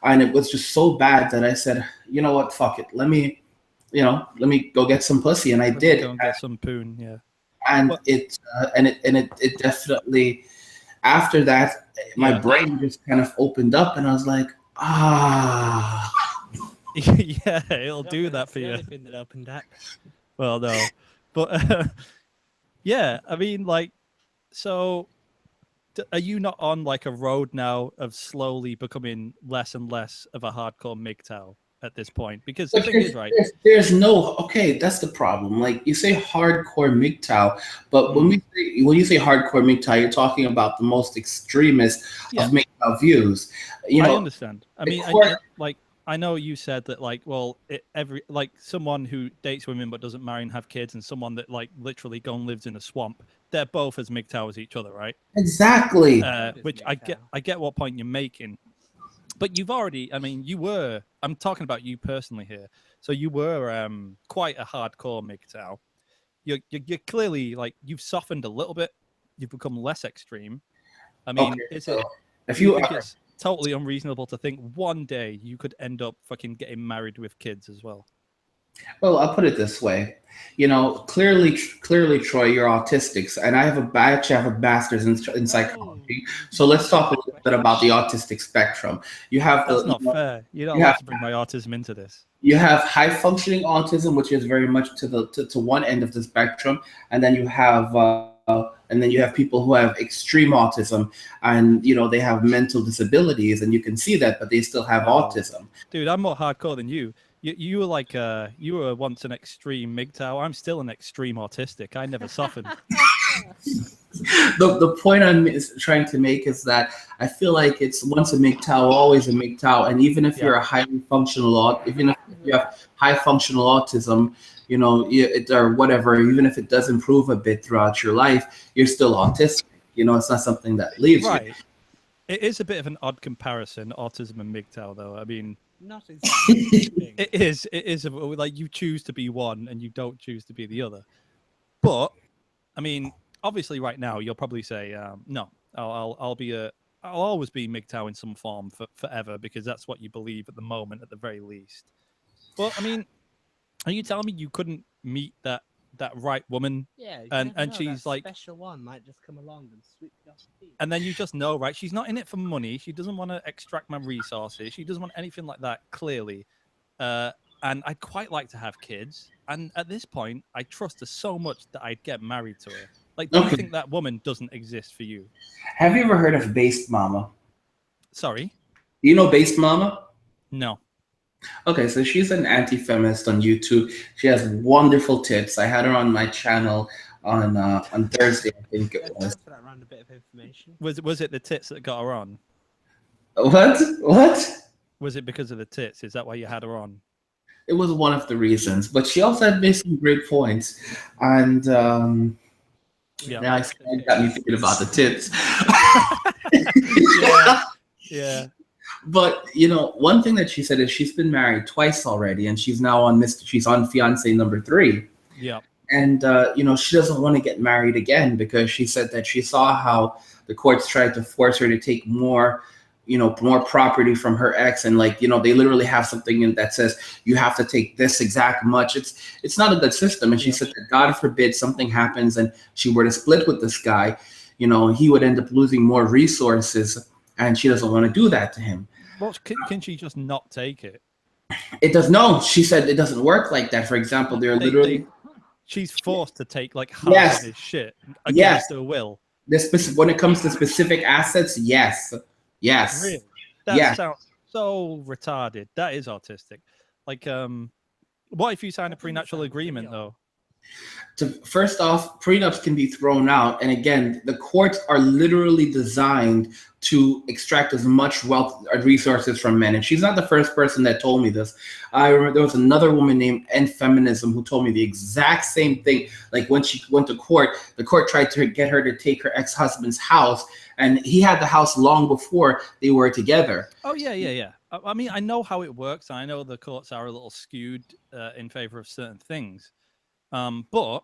and it was just so bad that I said, you know what, fuck it, let me go get some pussy, and I did. Go and get some poon, yeah. And it definitely, after that, my brain just kind of opened up, and I was like, yeah, it'll do that for you. Anything that opened up. Well, no, but yeah, I mean, like, so are you not on like a road now of slowly becoming less and less of a hardcore MGTOW at this point? Because the thing is, right, there's no, okay, that's the problem. Like, you say hardcore MGTOW, but when you say hardcore MGTOW, you're talking about the most extremist of MGTOW views. I understand. I mean, I know you said that, like, well, someone who dates women but doesn't marry and have kids, and someone that like literally go and lives in a swamp, they're both as MGTOW as each other, right? Exactly. Which I get what point you're making. But you've already, I mean, I'm talking about you personally here. So you were quite a hardcore MGTOW. You're clearly, like, you've softened a little bit. You've become less extreme. I mean, it's totally unreasonable to think one day you could end up fucking getting married with kids as well. Well, I'll put it this way. Clearly, Troy, you're autistic, and I actually have a master's in psychology. So let's talk a little bit about the autistic spectrum. That's not fair. You don't have to bring my autism into this. You have high functioning autism, which is very much to one end of the spectrum, and then you have people who have extreme autism, and they have mental disabilities, and you can see that, but they still have autism. Dude, I'm more hardcore than you. You were like you were once an extreme MGTOW. I'm still an extreme autistic. I never softened. The point I'm trying to make is that I feel like it's once a MGTOW, always a MGTOW, and even if you're a highly functional, even if you have high functional autism, or whatever, even if it does improve a bit throughout your life, you're still autistic. It's not something that leaves you. It is a bit of an odd comparison, autism and MGTOW, though. I mean, not exactly. It is like you choose to be one and you don't choose to be the other. But I mean, obviously, right now you'll probably say, no, I'll always be MGTOW in some form forever, because that's what you believe at the moment, at the very least. Well, I mean, are you telling me you couldn't meet that right woman? Yeah, and she's like, special one might just come along and sweep you off the feet. And then you just know, right? She's not in it for money. She doesn't want to extract my resources. She doesn't want anything like that, clearly. And I'd quite like to have kids. And at this point, I trust her so much that I'd get married to her. Like, do you think that woman doesn't exist for you? Have you ever heard of Based Mama? Sorry? Do you know Based Mama? No. Okay, so she's an anti-feminist on YouTube. She has wonderful tips. I had her on my channel on Thursday, I think it was. Thanks for that random bit of information. Was it the tits that got her on? What? What? Was it because of the tits? Is that why you had her on? It was one of the reasons, but she also had made some great points, and Yeah. now it got me thinking about the tits. Yeah. Yeah. But you know, one thing that she said is she's been married twice already, and she's now on she's on fiance number 3. Yeah. And you know, she doesn't want to get married again because she said that she saw how the courts tried to force her to take more, you know, more property from her ex, and like, you know, they literally have something in that says you have to take this exact much. It's not a good system. And she said that God forbid something happens and she were to split with this guy, you know, he would end up losing more resources, and she doesn't want to do that to him. Well, can she just not take it? It does no. She said it doesn't work like that. For example, they're literally she's forced to take like half of his shit against her will. When it comes to specific assets, yes. Really? That sounds so retarded. That is autistic. Like, what if you sign a prenuptial agreement though? First off, prenups can be thrown out, and again, the courts are literally designed to extract as much wealth and resources from men. And she's not the first person that told me this. I remember there was another woman named Feminism who told me the exact same thing. Like when she went to court, the court tried to get her to take her ex-husband's house, and he had the house long before they were together. Oh yeah. I mean, I know how it works. I know the courts are a little skewed in favor of certain things. But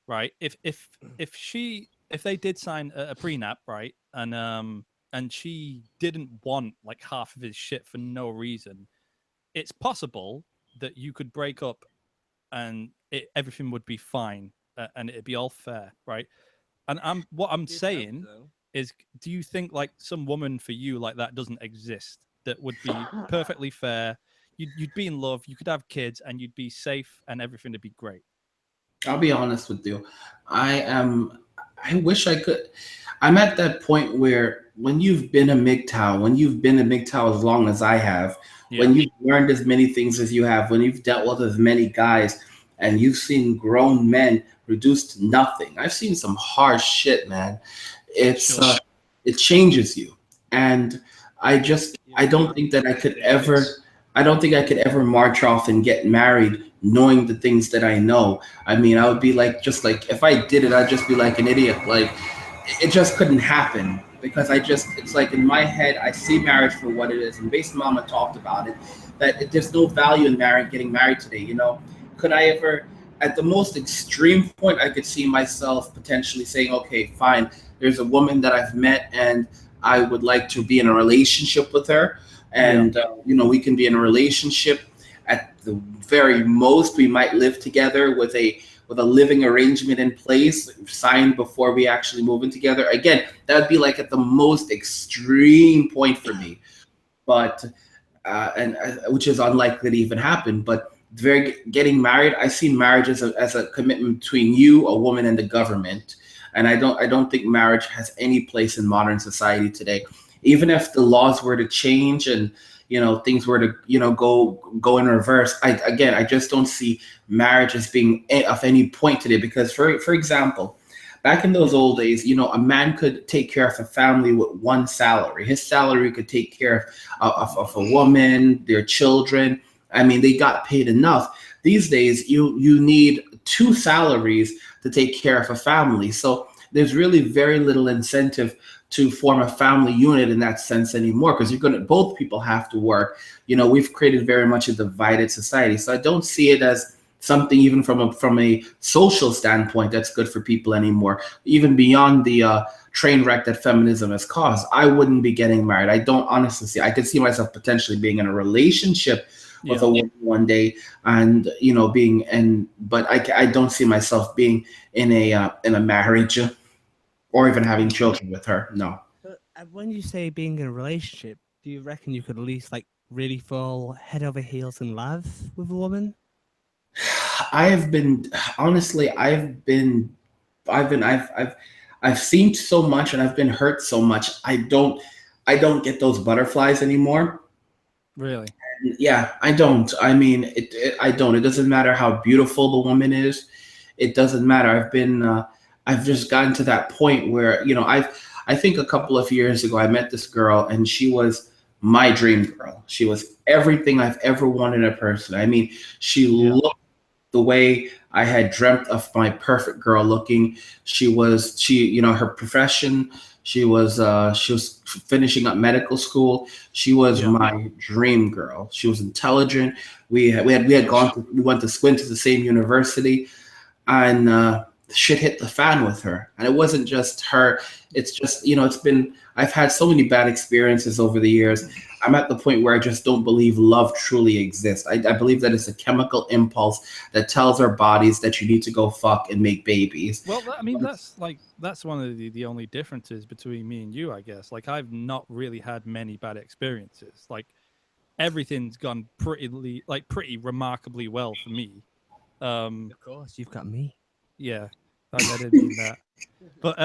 right, if they did sign a prenup, right, and she didn't want like half of his shit for no reason, it's possible that you could break up and everything would be fine and it'd be all fair, right? And what I'm saying is, do you think like some woman for you like that doesn't exist, that would be perfectly fair? You'd be in love, you could have kids, and you'd be safe, and everything would be great. I'll be honest with you. I wish I could. I'm at that point where when you've been a MGTOW as long as I have, when you've learned as many things as you have, when you've dealt with as many guys, and you've seen grown men reduced to nothing. I've seen some harsh shit, man. It changes you. And I don't think I could ever march off and get married knowing the things that I know. I mean, I would be like, just like, if I did it, I'd just be like an idiot. Like, it just couldn't happen, because it's like in my head, I see marriage for what it is. And Base Mama talked about it, that there's no value in getting married today. You know, could I ever, at the most extreme point, I could see myself potentially saying, okay, fine, there's a woman that I've met and I would like to be in a relationship with her. And, you know, we can be in a relationship. At the very most, we might live together with a living arrangement in place, signed before we actually move in together. Again, that would be like at the most extreme point for me, but which is unlikely to even happen. But getting married, I see marriage as a commitment between you, a woman, and the government. And I don't think marriage has any place in modern society today. Even if the laws were to change and, you know, things were to, you know, go in reverse, I just don't see marriage as being of any point today. Because for example, back in those old days, you know, a man could take care of a family with one salary. His salary could take care of a woman, their children. I mean, they got paid enough. These days, you need 2 salaries to take care of a family. So there's really very little incentive to form a family unit in that sense anymore, because both people have to work. You know, we've created very much a divided society. So I don't see it as something, even from a social standpoint, that's good for people anymore. Even beyond the train wreck that feminism has caused, I wouldn't be getting married. I don't honestly see. I could see myself potentially being in a relationship with a woman one day, and you know, but I don't see myself being in a marriage or even having children with her. No. But when you say being in a relationship, do you reckon you could at least like really fall head over heels in love with a woman? I've seen so much and I've been hurt so much. I don't get those butterflies anymore. Really? Yeah, I don't. I mean, I don't. It doesn't matter how beautiful the woman is. It doesn't matter. I've just gotten to that point where, I think a couple of years ago, I met this girl and she was my dream girl. She was everything I've ever wanted in a person. I mean, she Yeah. looked the way I had dreamt of my perfect girl looking. Her profession, she was finishing up medical school. She was Yeah. my dream girl. She was intelligent. We went to the same university, and shit hit the fan with her. And it wasn't just her. It's just, I've had so many bad experiences over the years. I'm at the point where I just don't believe love truly exists. I believe that it's a chemical impulse that tells our bodies that you need to go fuck and make babies. Well, I mean, that's one of the only differences between me and you, I guess. Like, I've not really had many bad experiences. Like, everything's gone pretty remarkably well for me. Of course, you've got me. Yeah, I didn't mean that. But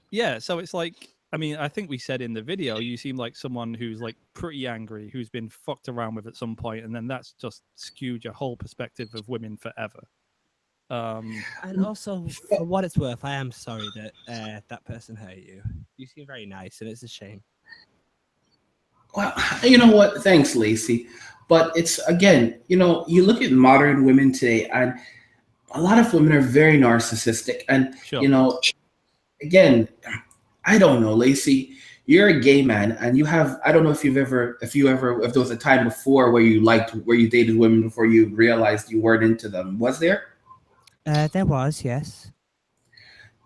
yeah, so it's like, I mean, I think we said in the video, you seem like someone who's like pretty angry, who's been fucked around with at some point, and then that's just skewed your whole perspective of women forever. And also, for what it's worth, I am sorry that that person hurt you. You seem very nice, and it's a shame. Well, you know what? Thanks, Lacey. But it's, again, you look at modern women today, and a lot of women are very narcissistic. And, Sure. Again, I don't know, Lacey, you're a gay man, and I don't know if if there was a time before where you dated women before you realized you weren't into them. Was there? There was, yes.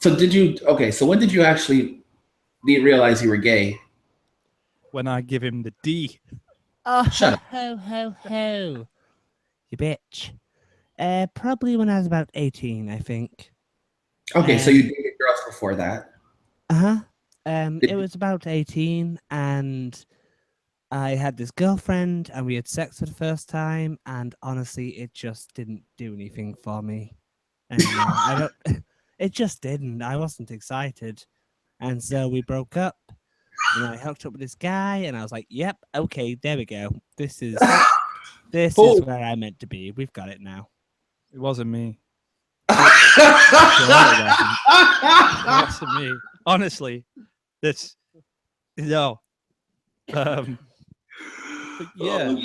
So so when did you actually realize you were gay? When I give him the D. Oh, Shut up. ho, you bitch. Probably when I was about 18, I think. Okay, so you dated girls before that. Uh-huh. It was about 18, and I had this girlfriend, and we had sex for the first time, and honestly, it just didn't do anything for me. And I don't. It just didn't. I wasn't excited, and so we broke up. And I hooked up with this guy, and I was like, "Yep, okay, there we go. This is where I meant to be. We've got it now." It wasn't me. It It wasn't me. Honestly, no. But yeah.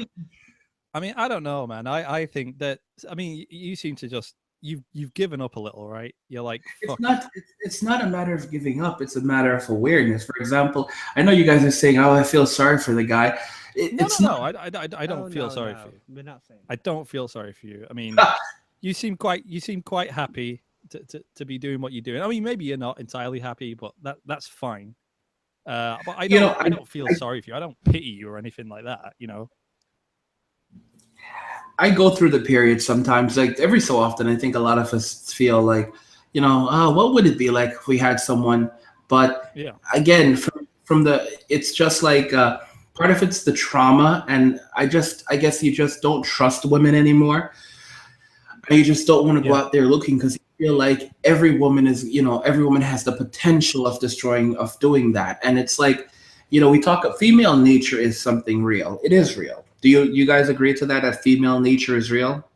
I mean, I don't know, man. I think that, I mean, you seem to just you've given up a little, right? You're like, fuck. It's not a matter of giving up. It's a matter of awareness. For example, I know you guys are saying, "Oh, I feel sorry for the guy." No. I don't feel sorry for you. We're not saying. I don't feel sorry for you. I mean, you seem quite happy to be doing what you're doing. I mean, maybe you're not entirely happy, but that's fine. But I don't feel sorry for you. I don't pity you or anything like that. I go through the period sometimes, like every so often. I think a lot of us feel like, what would it be like if we had someone? But yeah, again, it's just like part of it's the trauma, and I guess you just don't trust women anymore. And you just don't want to go out there looking because you feel like every woman has the potential of doing that. And it's like, we talk of female nature is something real. It is real. Do you guys agree to that female nature is real?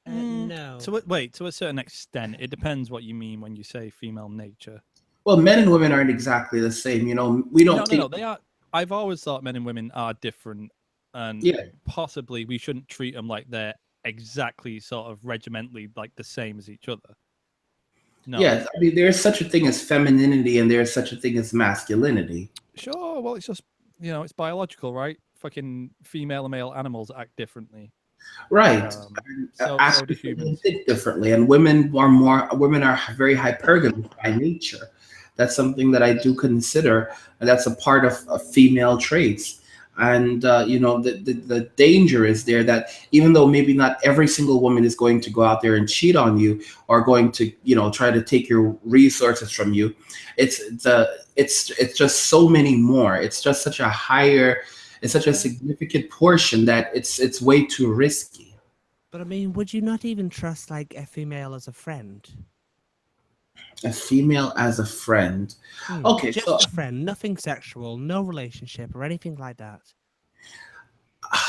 No. To a certain extent, it depends what you mean when you say female nature. Well, men and women aren't exactly the same. We don't think. No, they are. I've always thought men and women are different, and possibly we shouldn't treat them like they're exactly sort of regimentally like the same as each other. No. Yes, I mean, there's such a thing as femininity, and there's such a thing as masculinity. Sure. Well, it's just it's biological, right? Fucking female and male animals act differently. Right. So do humans. Think differently, and women are very hypergamous by nature. That's something that I do consider, and that's a part of female traits. And the danger is there that even though maybe not every single woman is going to go out there and cheat on you or going to try to take your resources from you, it's just so many more. It's just such a significant portion that it's way too risky. But I mean, would you not even trust like a female as a friend? A female as a friend. Just a friend, nothing sexual, no relationship or anything like that.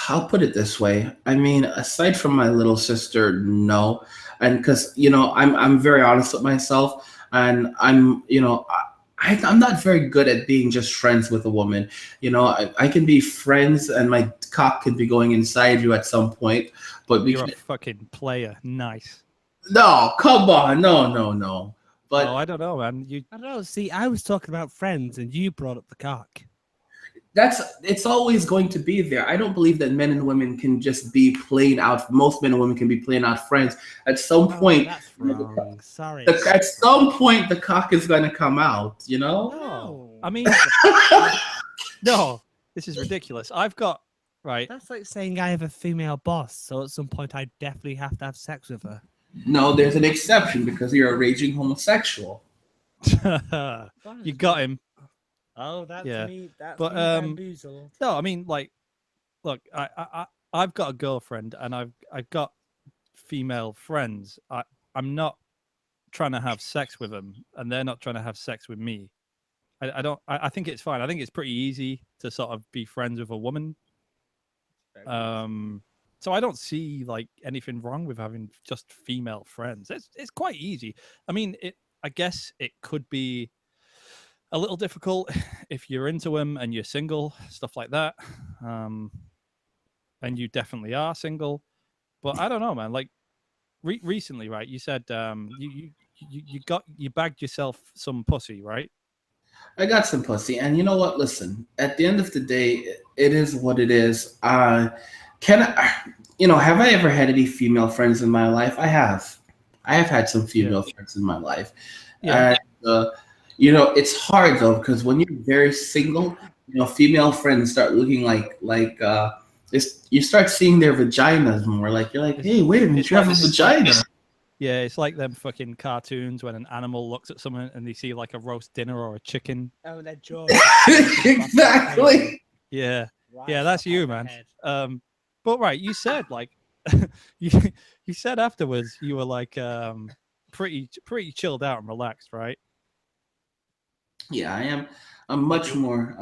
I'll put it this way. I mean, aside from my little sister, no, and because I'm very honest with myself, and I'm not very good at being just friends with a woman. I can be friends, and my cock can be going inside you at some point, but You're a fucking player. Nice. no, come on, no. But I don't know, man. I don't know. See, I was talking about friends, and you brought up the cock. it's always going to be there. I don't believe that men and women can just be plain out. Most men and women can be plain out friends. At some point, that's wrong. Sorry. at some point, the cock is going to come out. No. I mean, no, this is ridiculous. I've got right. That's like saying I have a female boss, so at some point I definitely have to have sex with her. No, there's an exception because you're a raging homosexual. You got him. Oh, that's Yeah. me. That's But, me bamboozled. No, I mean, like, look, I've got a girlfriend and I've got female friends. I'm not trying to have sex with them, and they're not trying to have sex with me. I think it's fine. I think it's pretty easy to sort of be friends with a woman. So I don't see like anything wrong with having just female friends. It's quite easy. I mean, I guess it could be a little difficult if you're into them and you're single, stuff like that. And you definitely are single. But I don't know, man. Like recently, right? You said you bagged yourself some pussy, right? I got some pussy, and you know what? Listen, at the end of the day, it is what it is. Have I ever had any female friends in my life? I have. I have had some female friends in my life. Yeah. And, it's hard though, because when you're very single, female friends start looking like you start seeing their vaginas more. Like you're like, hey, wait a minute, you have a vagina. Yeah, it's like them fucking cartoons when an animal looks at someone and they see like a roast dinner or a chicken. Oh, their jaw. Exactly. Yeah, Right yeah, that's you, man. But right, you said like you said afterwards you were like pretty chilled out and relaxed, right? Yeah, I am. I'm much more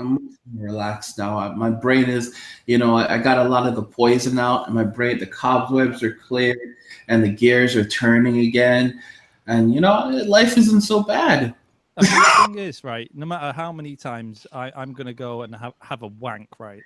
relaxed now. My brain is, I got a lot of the poison out, and my brain, the cobwebs are cleared, and the gears are turning again, and life isn't so bad. I mean, the thing is, right? No matter how many times I'm gonna go and have a wank, right?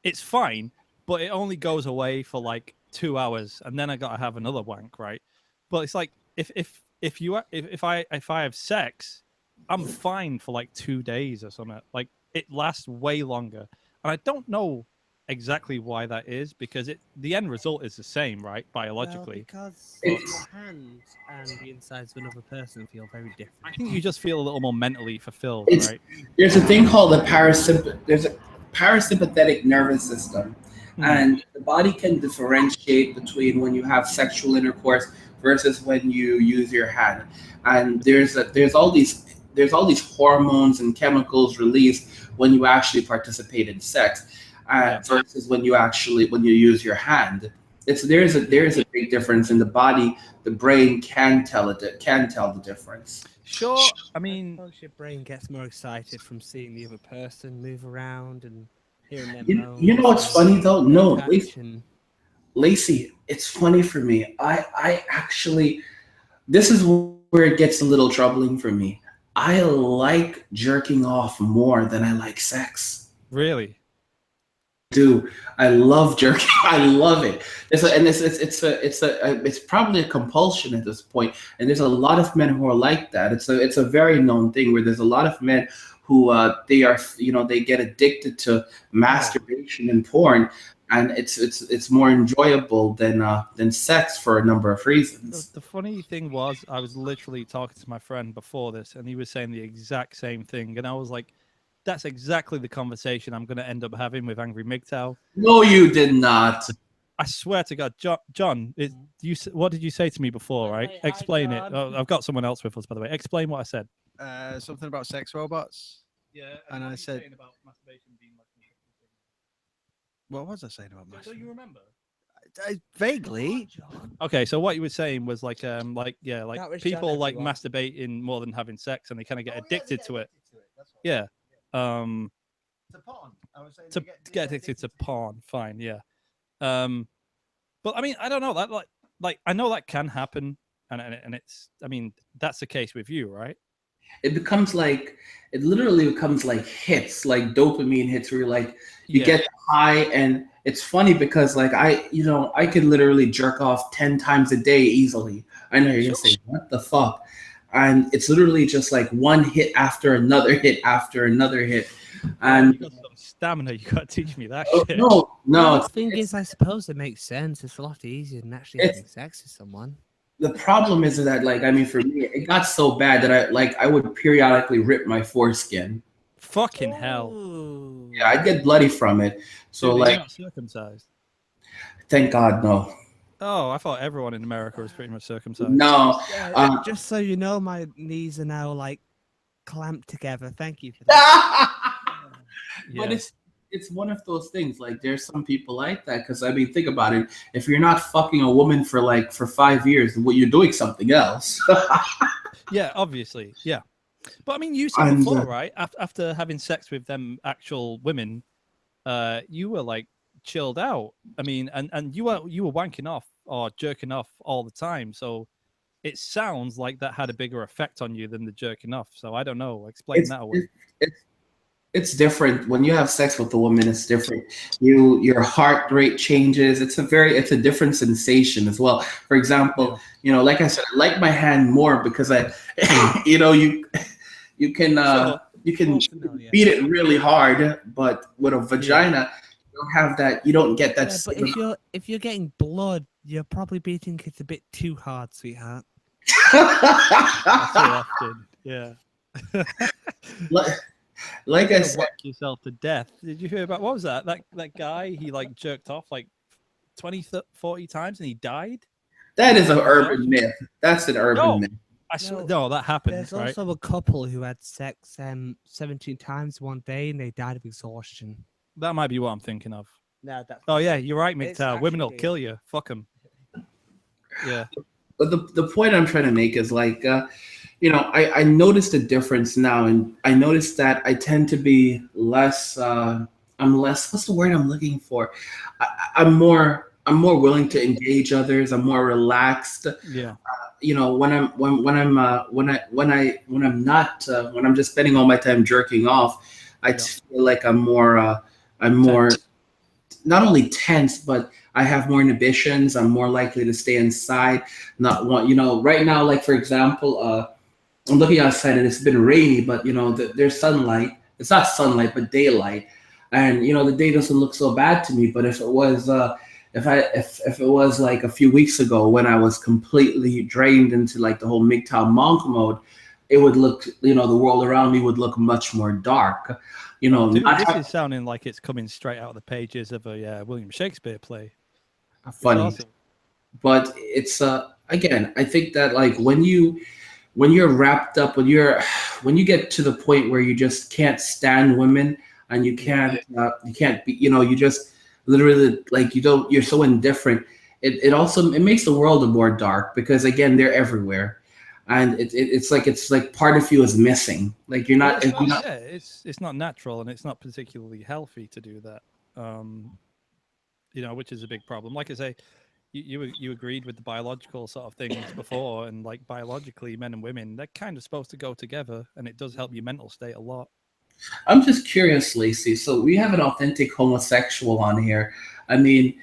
It's fine, but it only goes away for like 2 hours, and then I gotta have another wank, right? But it's like if I have sex, I'm fine for like 2 days or something. Like it lasts way longer, and I don't know exactly why that is, because the end result is the same, right? Biologically. Well, because your hands and the insides of another person feel very different. I think you just feel a little more mentally fulfilled, right? There's a thing called there's a parasympathetic nervous system, and the body can differentiate between when you have sexual intercourse versus when you use your hand. And there's all these hormones and chemicals released when you actually participate in sex, versus when you use your hand. There's a big difference in the body. The brain can tell the difference. Sure, I mean, your brain gets more excited from seeing the other person move around and hearing them. You know what's funny though? No, Lacey, it's funny for me. I actually, this is where it gets a little troubling for me. I like jerking off more than I like sex. Really? I love jerking. I love it. It's probably a compulsion at this point, and there's a lot of men who are like that. It's a very known thing where there's a lot of men who they get addicted to masturbation and porn, and it's more enjoyable than sex for a number of reasons. The funny thing was, I was literally talking to my friend before this, and he was saying the exact same thing, and I was like, that's exactly the conversation I'm going to end up having with Angry MGTOW. No, you did not. I swear to God, John, what did you say to me before, right? Explain it. Oh, I've got someone else with us, by the way. Explain what I said. Something about sex robots. Yeah, and I said about masturbation being like. What was I saying about masturbation? Do you remember? Vaguely. Okay, so what you were saying was like people like everyone. masturbating more than having sex, and they kind of get addicted to it. Yeah. To porn. I was saying To get addicted to porn, fine, yeah. But I mean, I don't know that like I know that can happen, and it's I mean that's the case with you, right? It becomes like it literally becomes like hits, like dopamine hits, where you're like you Yeah. get high, and it's funny because like I could literally jerk off 10 times a day easily. I know you're gonna say what the fuck, and it's literally just like one hit after another hit after another hit, and you got some stamina. You got to teach me that oh, shit. no, Well, it's, the thing is, I suppose it makes sense. It's a lot easier than actually It's- having sex with someone. the problem is that like I mean for me it got so bad that I would periodically rip my foreskin. Fucking hell. Ooh. Yeah, I'd get bloody from it. So Dude, like you're not circumcised. thank God no. Oh, I thought everyone in America was pretty much circumcised. No. Just so you know, my knees are now like clamped together. Thank you for that. But Yeah. it's one of those things. Like there's some people like that because I mean, think about it. If you're not fucking a woman for 5 years, well, you're doing something else. Yeah, obviously. Yeah. But I mean, you said And, before, right? After having sex with them actual women, you were like chilled out. I mean, and you were wanking off or jerking off all the time. So it sounds like that had a bigger effect on you than the jerking off. So I don't know. Explain it's, that away. it's different when you have sex with a woman. It's different. Your heart rate changes. It's a different sensation as well. For example, like I said, I like my hand more because I, you can you can familiar. beat it really hard, but with a vagina, you don't have that. You don't get that. Yeah, but if you're getting blood, you're probably beating it a bit too hard, sweetheart. So often. Yeah. like You're I gonna said, whack yourself to death. Did you hear about what was that? That guy, he like jerked off like 20, 40 times and he died? that is an urban myth. That's an urban No. myth. No, that happened. There's right? also a couple who had sex 17 times one day and they died of exhaustion. That might be what I'm thinking of. No, that's Oh yeah, you're right, It's MGTOW. Women will actually- kill you. Fuck them. Yeah. But the point I'm trying to make is like, I noticed a difference now, and I noticed that I tend to be less. I'm less. What's the word I'm looking for? I'm more willing to engage others. I'm more relaxed. Yeah. When I'm just spending all my time jerking off, I feel like I'm more not only tense, but I have more inhibitions. I'm more likely to stay inside. Not want, right now, like for example, I'm looking outside and it's been rainy, but there's sunlight. It's not sunlight, but daylight, and the day doesn't look so bad to me. But if it was, if it was like a few weeks ago when I was completely drained into like the whole MGTOW monk mode, it would look, the world around me would look much more dark. Dude, this is sounding like it's coming straight out of the pages of a William Shakespeare play. Funny, awesome. but it's again, I think that like when you're wrapped up, when you get to the point where you just can't stand women and you can't be, you just literally like you're so indifferent. It also makes the world more dark because again they're everywhere, and it's like part of you is missing. Like you're not. It's not natural and it's not particularly healthy to do that. Which is a big problem. Like I say, you agreed with the biological sort of things before, and like biologically, men and women, they're kind of supposed to go together, and it does help your mental state a lot. I'm just curious, Lacey. So we have an authentic homosexual on here. I mean,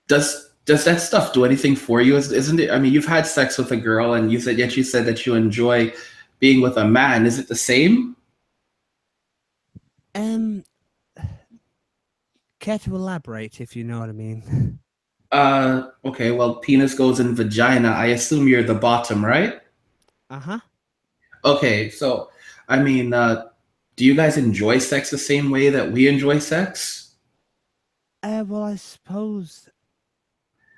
does that stuff do anything for you? Isn't it? I mean, you've had sex with a girl, and you said that you enjoy being with a man. Is it the same? Care to elaborate, if you know what I mean? Okay. Well, penis goes in vagina. I assume you're the bottom, right? Uh-huh. Okay. So, I mean, do you guys enjoy sex the same way that we enjoy sex? Well, I suppose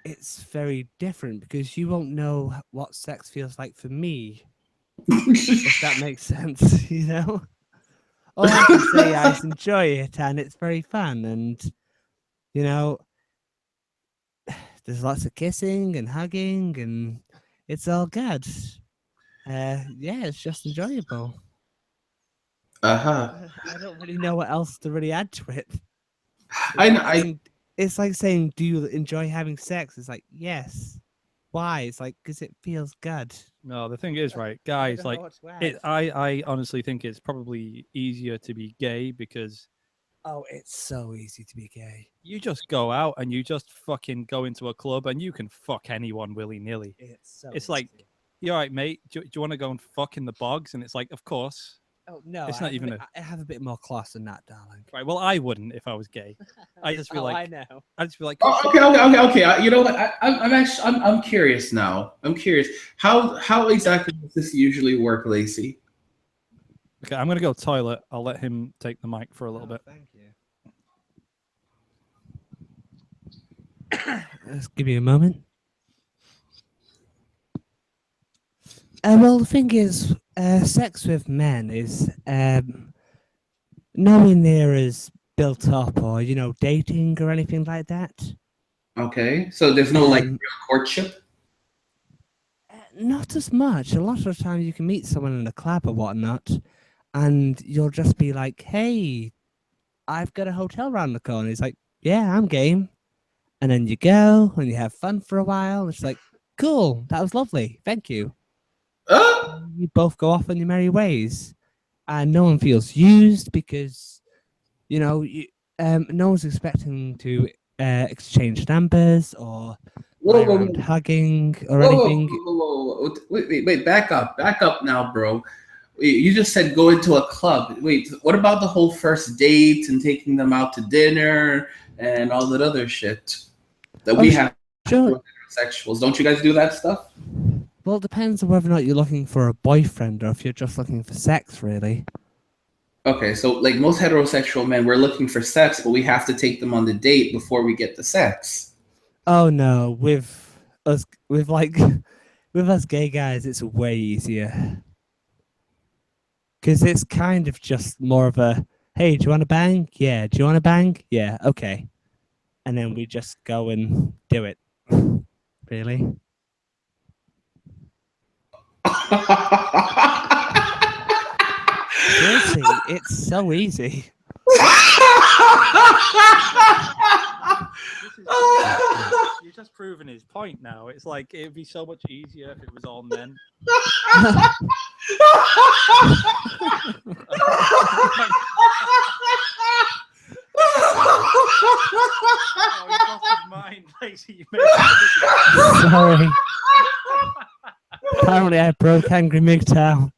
it's very different because you won't know what sex feels like for me, if that makes sense, All I can say I enjoy it and it's very fun, and there's lots of kissing and hugging and it's all good. It's just enjoyable. Uh-huh. I don't really know what else to really add to it. I it's like saying, do you enjoy having sex? It's like, yes. Why? It's like, because it feels good. No, the thing is, right, I guys, don't know like what to it. add. I honestly think it's probably easier to be gay because Oh, it's so easy to be gay. you just go out and you just fucking go into a club and you can fuck anyone willy nilly. It's so It's like, easy. you all right, mate? Do you want to go and fuck in the bogs? And it's like, of course. Oh no, It's not even a I have a bit more class than that, darling. right. Well, I wouldn't if I was gay. I just be I like, know. I'd just be like, Oh, okay. You know what? I'm actually I'm curious now. I'm curious. How exactly does this usually work, Lacey? okay, I'm gonna go toilet. I'll let him take the mic for a little bit. Thank you. Let's give you a moment. Well, the thing is, sex with men is nowhere near as built up, or dating or anything like that. Okay, so there's no like Um, real courtship. Not as much. A lot of the time, you can meet someone in a club or whatnot, and you'll just be like, "Hey, I've got a hotel around the corner." He's like, "Yeah, I'm game." And then you go and you have fun for a while. It's like, "Cool, that was lovely, thank you." You both go off on your merry ways, and no one feels used because no one's expecting to exchange numbers or Whoa, lie whoa, around whoa, hugging or whoa, anything. whoa. Wait, back up now, bro. Wait, you just said go into a club. Wait, what about the whole first date and taking them out to dinner and all that other shit that we have Sure. with heterosexuals? Don't you guys do that stuff? Well, it depends on whether or not you're looking for a boyfriend or if you're just looking for sex, really. Okay, so like most heterosexual men, we're looking for sex, but we have to take them on the date before we get the sex. Oh no, with us, with with us gay guys, it's way easier because it's kind of just more of a, hey, do you want to bang? Yeah. Do you want to bang? Yeah. Okay. And then we just go and do it. Really? Seriously, it's so easy. You're just proving his point now. It's like it'd be so much easier if it was all men. Oh, he lost his mind. Lacey, you made it. Sorry. Apparently, I broke Angry MGTOW.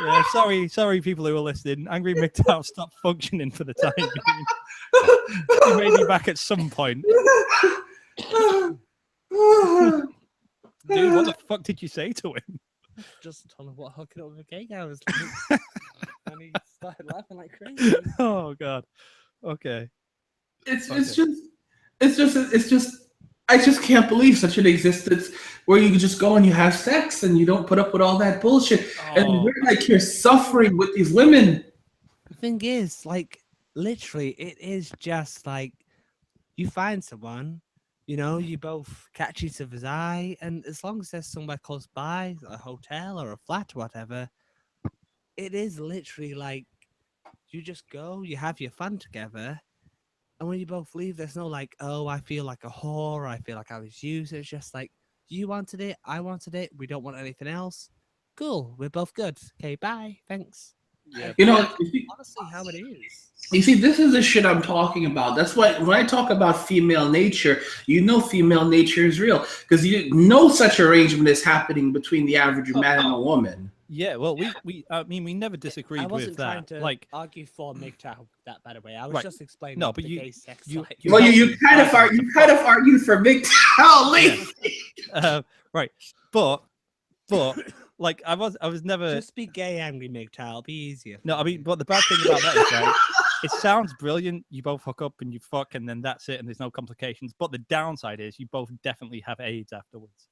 Yeah, sorry, people who are listening. Angry MGTOW stopped functioning for the time being. He may be back at some point. Dude, what the fuck did you say to him? Just told him what hooking up with a gay guy was like. And he started laughing like crazy. Oh god. Okay. It's just I just can't believe such an existence where you just go and you have sex and you don't put up with all that bullshit. And Oh, we're like you're suffering with these women. The thing is, like, literally, it is just like you find someone, you both catch each other's eye, and as long as there's somewhere close by, a hotel or a flat or whatever, it is literally like you just go, you have your fun together, and when you both leave, there's no like, oh, I feel like a whore, I feel like I was used. It's just like, you wanted it, I wanted it, we don't want anything else. Cool, we're both good. Okay, bye, thanks. yeah. You know, Honestly, how it is. you see, this is the shit I'm talking about. That's why when I talk about female nature, female nature is real because no such arrangement is happening between the average man and a woman. Yeah, well, I mean, we never disagreed I wasn't with trying that. to Like, argue for MGTOW that, by the way. I was Right. just explaining No, but the you- gay sex you- life. you- Well, you helped kind me. of I are, don't you kind of argued for MGTOW. right, but like I was never. Just be gay, angry MGTOW. It'll be easier. No, for I mean, you. but the bad thing about that is, right, it sounds brilliant. You both hook up and you fuck, and then that's it, and there's no complications. But the downside is you both definitely have AIDS afterwards.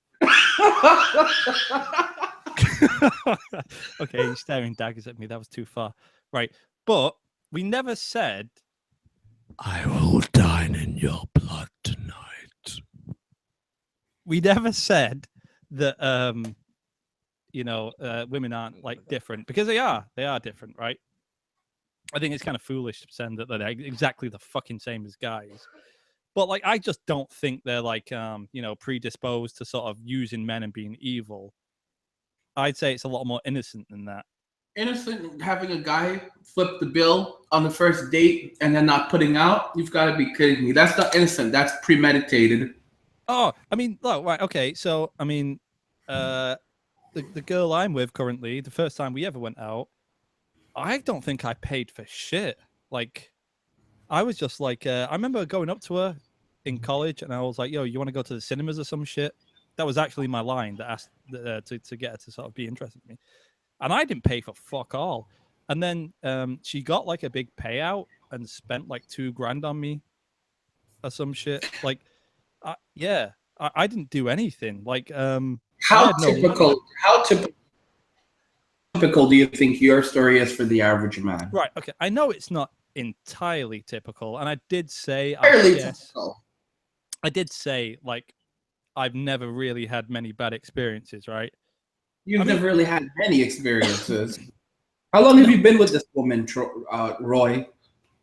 Okay, he's staring daggers at me. That was too far. Right. But we never said, I will dine in your blood tonight. we never said that, women aren't like different, because they are different, right? I think it's kind of foolish to pretend that they're exactly the fucking same as guys. But like, I just don't think they're like, you know, predisposed to sort of using men and being evil. I'd say it's a lot more innocent than that. Innocent having a guy flip the bill on the first date and then not putting out? You've got to be kidding me. That's not innocent. That's premeditated. Oh, I mean, oh, right, okay. So, I mean, the girl I'm with currently, the first time we ever went out, I don't think I paid for shit. Like, I was just like, I remember going up to her in college, and I was like, "Yo, you want to go to the cinemas or some shit?" That was actually my line that asked to get her to sort of be interested in me, and I didn't pay for fuck all. And then she got like a big payout and spent like $2,000 on me or some shit. Like, yeah, I didn't do anything. Like, How typical do you think your story is for the average man? Right. Okay. I know it's not entirely typical, and I did say, Typical. I did say, like, I've never really had many bad experiences, right? You've never really had many experiences. How long have you been with this woman, Roy?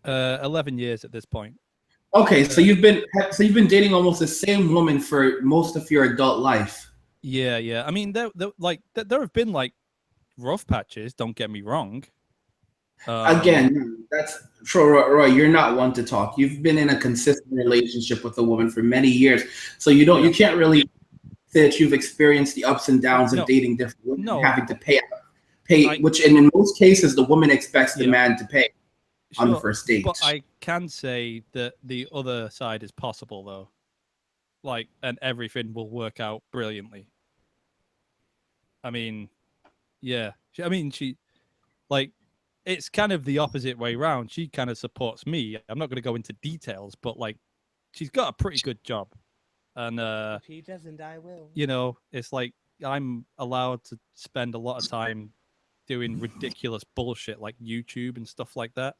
11 years at this point. Okay, so you've been dating almost the same woman for most of your adult life. Yeah, yeah. I mean, there have been like rough patches. Don't get me wrong. Again, that's Roy. You're not one to talk. You've been in a consistent relationship with a woman for many years, so you can't really say that you've experienced the ups and downs of dating different women, and having to pay, which in most cases the woman expects the man to pay on the first date. But I can say that the other side is possible, though. Like, and everything will work out brilliantly. I mean, yeah. She like, it's kind of the opposite way around. She kind of supports me. I'm not going to go into details, but like, she's got a pretty good job. And if he doesn't, I will. You know, it's like I'm allowed to spend a lot of time doing ridiculous bullshit like YouTube and stuff like that.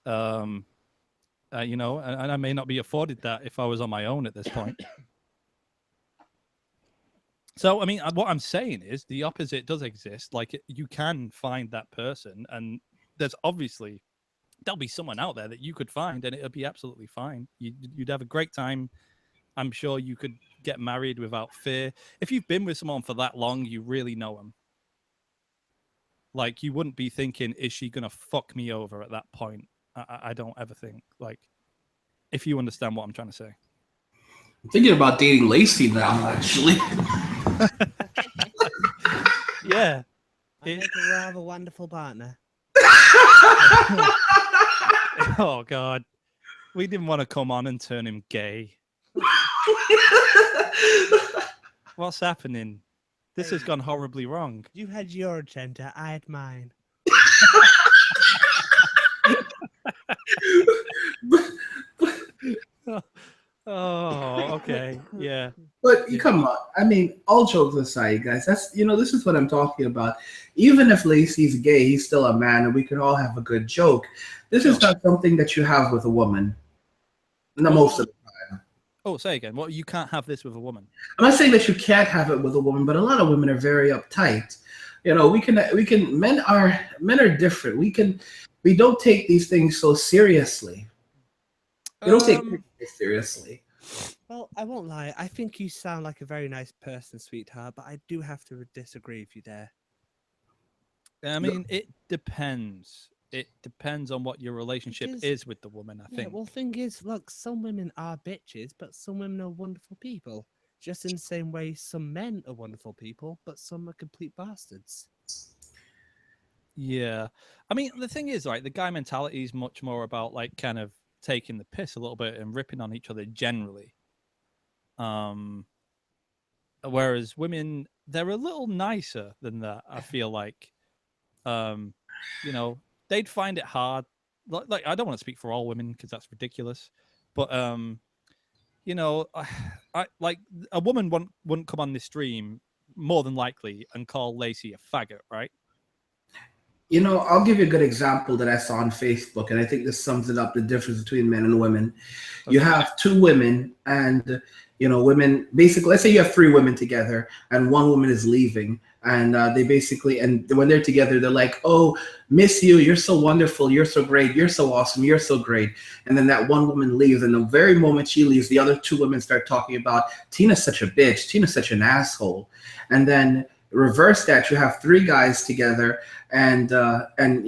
You know, and I may not be afforded that if I was on my own at this point. So, I mean, what I'm saying is the opposite does exist. Like, you can find that person, and there'll be someone out there that you could find, and it'll be absolutely fine. You'd have a great time. I'm sure you could get married without fear. If you've been with someone for that long, you really know them. Like, you wouldn't be thinking, is she going to fuck me over at that point? I don't ever think, like, if you understand what I'm trying to say. I'm thinking about dating Lacey now, actually. Yeah. I think we'll have a wonderful partner. Oh, God. We didn't want to come on and turn him gay. What's happening? This has gone horribly wrong. You had your agenda, I had mine. Oh, okay. Yeah. But come on. I mean, all jokes aside, guys, this is what I'm talking about. Even if Lacey's gay, he's still a man, and we can all have a good joke. This is not something that you have with a woman. Most of the time. Oh, say again. Well, you can't have this with a woman. I'm not saying that you can't have it with a woman, but a lot of women are very uptight. You know, men are different. We don't take these things so seriously. We don't take it seriously. Well, I won't lie. I think you sound like a very nice person, sweetheart, but I do have to disagree if you dare. I mean, it depends. It depends on what your relationship is with the woman, I think. Well, the thing is, look, some women are bitches, but some women are wonderful people. Just in the same way some men are wonderful people, but some are complete bastards. Yeah. I mean, the thing is, right, the guy mentality is much more about, like, kind of taking the piss a little bit and ripping on each other generally. Whereas women, they're a little nicer than that, I feel like. You know, they'd find it hard. Like, I don't want to speak for all women because that's ridiculous. But, you know, I like, a woman wouldn't come on this stream more than likely and call Lacey a faggot, right? You know, I'll give you a good example that I saw on Facebook, and I think this sums it up, the difference between men and women. Okay. You have two women, and you know, women basically, let's say you have three women together and one woman is leaving, and they basically, and when they're together, they're like, oh, miss you, you're so wonderful, you're so great, you're so awesome, you're so great. And then that one woman leaves, and the very moment she leaves, the other two women start talking about, Tina's such a bitch, Tina's such an asshole. And then reverse that, you have three guys together, and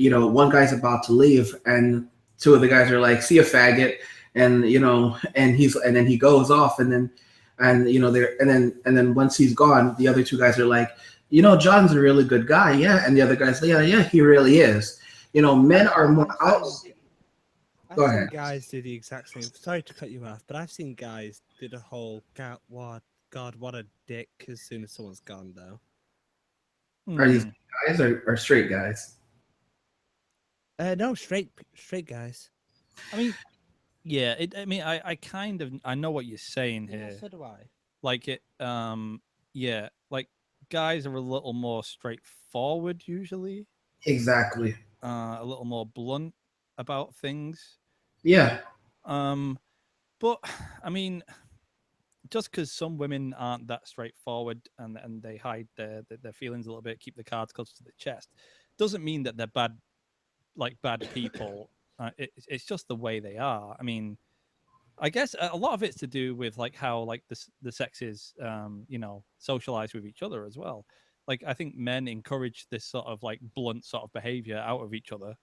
you know, one guy's about to leave, and two of the guys are like, see a faggot, and you know, and then he goes off, and then, and you know, and then once he's gone, the other two guys are like, you know, John's a really good guy, yeah. And the other guy's like, yeah, he really is. You know, men are more out. Go I've seen ahead. guys do the exact same. Sorry to cut you off, but I've seen guys do the whole God, what a dick as soon as someone's gone though. Are these guys or straight guys? No, straight guys. I mean, yeah. I mean, I kind of I know what you're saying Yeah, here. so do I. Like it, yeah. Like guys are a little more straightforward usually. Exactly. A little more blunt about things. Yeah. But I mean, just because some women aren't that straightforward and they hide their feelings a little bit, keep the cards close to the chest, doesn't mean that they're bad people. It's just the way they are. I mean, I guess a lot of it's to do with like how like the sexes, you know, socialize with each other as well. Like I think men encourage this sort of like blunt sort of behavior out of each other,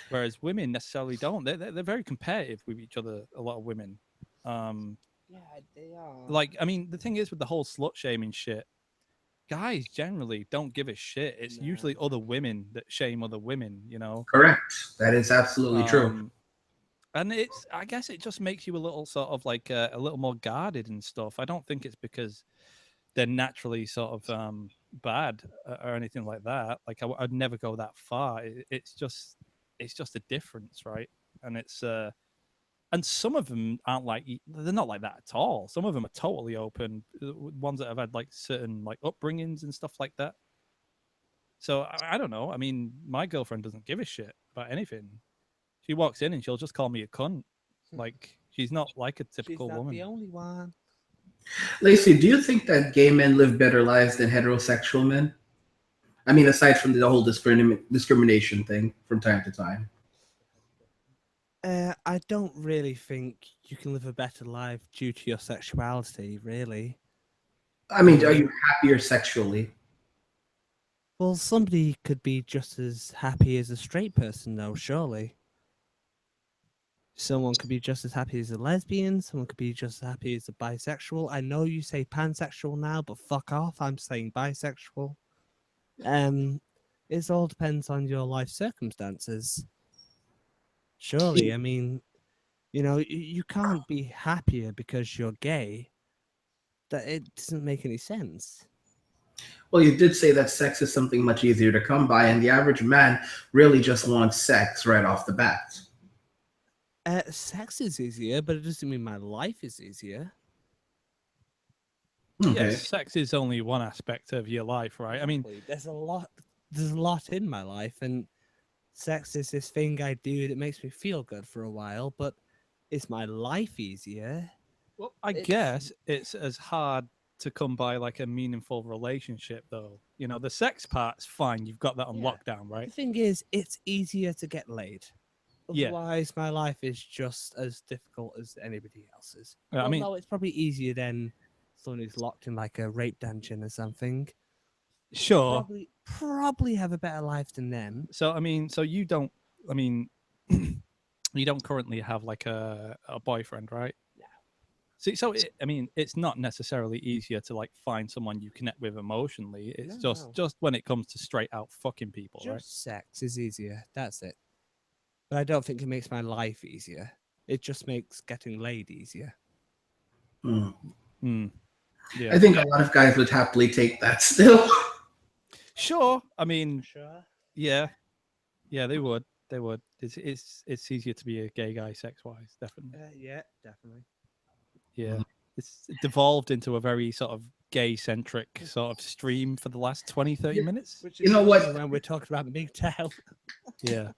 whereas women necessarily don't. They're very competitive with each other. A lot of women. Yeah, they are. Like, I mean, the thing is with the whole slut shaming shit, guys generally don't give a shit. It's usually other women that shame other women, you know? Correct. That is absolutely true. And I guess it just makes you a little sort of like a little more guarded and stuff. I don't think it's because they're naturally sort of bad or anything like that. Like I'd never go that far. It's just a difference, right? And it's and some of them aren't like, they're not like that at all. Some of them are totally open, ones that have had like certain like upbringings and stuff like that. So I don't know. I mean, my girlfriend doesn't give a shit about anything. She walks in and she'll just call me a cunt. Like she's not like a typical She's not woman. the only one. Lacey, do you think that gay men live better lives than heterosexual men? I mean, aside from the whole discrimination thing from time to time. I don't really think you can live a better life due to your sexuality, really. I mean, are you happier sexually? Well, somebody could be just as happy as a straight person, though, surely. Someone could be just as happy as a lesbian. Someone could be just as happy as a bisexual. I know you say pansexual now, but fuck off. I'm saying bisexual. It all depends on your life circumstances. Surely, I mean, you know, you can't be happier because you're gay. That it doesn't make any sense. Well, you did say that sex is something much easier to come by, and the average man really just wants sex right off the bat. Sex is easier, but it doesn't mean my life is easier. Okay. Yes, sex is only one aspect of your life, right? I mean, Exactly. There's a lot in my life, and sex is this thing I do that makes me feel good for a while, but is my life easier? well, I guess it's as hard to come by like a meaningful relationship, though. You know, the sex part's fine. You've got that on lockdown, The right? thing is, it's easier to get laid. Yeah. Otherwise, my life is just as difficult as anybody else's. Yeah, I Well, mean- no, it's probably easier than someone who's locked in like a rape dungeon or something. Sure. Probably have a better life than them. So I mean, so you don't. I mean, you don't currently have like a boyfriend, right? No. See, so I mean, it's not necessarily easier to like find someone you connect with emotionally. It's No. just when it comes to straight out fucking people, Just right? sex is easier. That's it. But I don't think it makes my life easier. It just makes getting laid easier. Yeah. I think a lot of guys would happily take that still. Sure. I mean, Sure. yeah, they would. They would. It's easier to be a gay guy sex wise, definitely. Yeah, definitely. Yeah. It's devolved into a very sort of gay centric sort of stream for the last 20, 30 minutes. Which You know what? When we're talking about MGTOW. Yeah.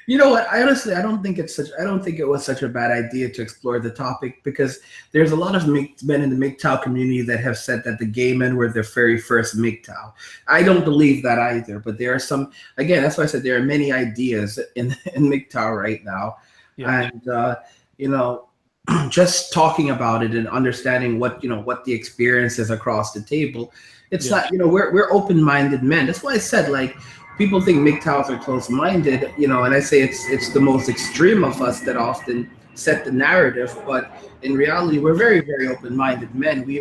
You know what? I honestly, I don't think it's such. I don't think it was such a bad idea to explore the topic because there's a lot of men in the MGTOW community that have said that the gay men were their very first MGTOW. I don't believe that either, but there are some. Again, that's why I said there are many ideas in MGTOW right now, Yeah. and you know, just talking about it and understanding what the experience is across the table. It's Yeah. not, we're open-minded men. That's why I said, like, people think MGTOWs are close-minded, and I say it's the most extreme of us that often set the narrative. But in reality, we're very, very open-minded men. We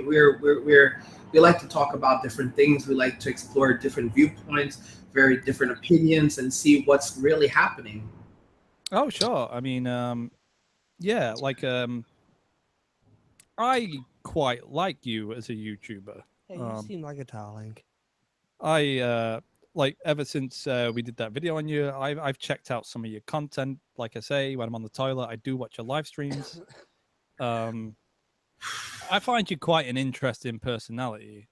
like to talk about different things. We like to explore different viewpoints, very different opinions, and see what's really happening. Oh, sure. I mean, yeah, like I quite like you as a YouTuber. Hey, you seem like a darling. I like ever since we did that video on you, I've checked out some of your content. Like I say, when I'm on the toilet, I do watch your live streams. I find you quite an interesting personality.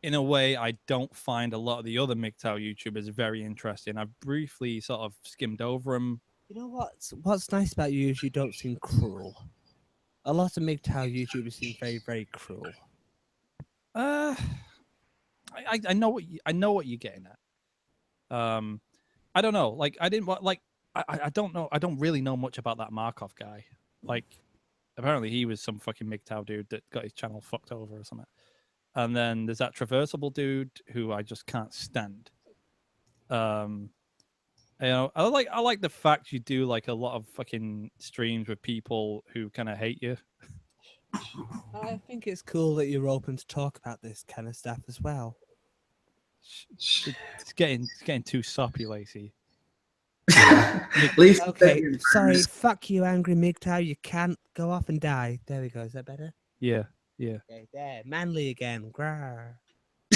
In a way, I don't find a lot of the other MGTOW YouTubers very interesting. I've briefly sort of skimmed over them. You know what's nice about you is you don't seem cruel. A lot of MGTOW YouTubers seem very, very cruel. I know I know what you're getting at. I don't know. Like I didn't like I don't know. I don't really know much about that Markov guy. Like apparently he was some fucking MGTOW dude that got his channel fucked over or something. And then there's that traversable dude who I just can't stand. I like the fact you do like a lot of fucking streams with people who kind of hate you. I think it's cool that you're open to talk about this kind of stuff as well. It's getting too soppy, Lacey. At least Okay, sorry, fuck you, angry MGTOW. You can't go off and die. There we go. Is that better? Yeah. Okay, there, manly again. Grar.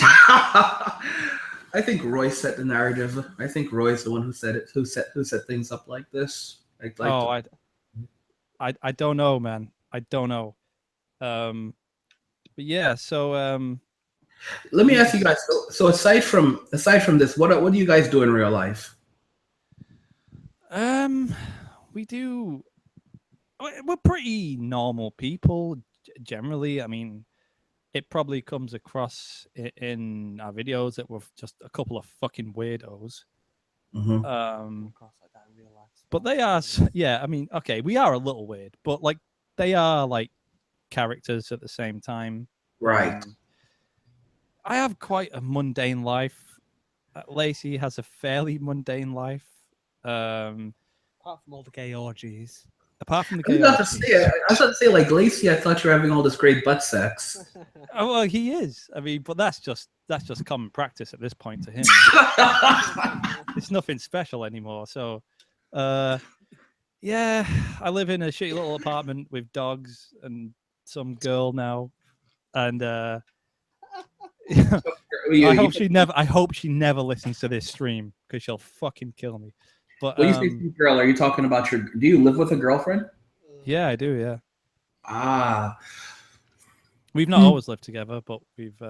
I think Roy set the narrative. I think Roy's the one who said it, who set things up like this. I don't know, man. I don't know. But yeah, so let me ask you guys. So aside from this, what do you guys do in real life? we do. We're pretty normal people generally. I mean, it probably comes across in our videos that we're just a couple of fucking weirdos. Mm-hmm. But they are, yeah. I mean, okay, we are a little weird, but like they are like characters at the same time. Right. I have quite a mundane life. Lacey has a fairly mundane life. Apart from all the gay orgies. Apart from the I gay was about to say, like, Lacey, I thought you were having all this great butt sex. Oh, well, he is. I mean, but that's just common practice at this point to him. It's nothing special anymore. So, yeah, I live in a shitty little apartment with dogs and some girl now, and I hope she never listens to this stream because she'll fucking kill me. But when you say girl, are you talking about do you live with a girlfriend? Yeah, I do. Yeah. Ah. We've not always lived together, but we've.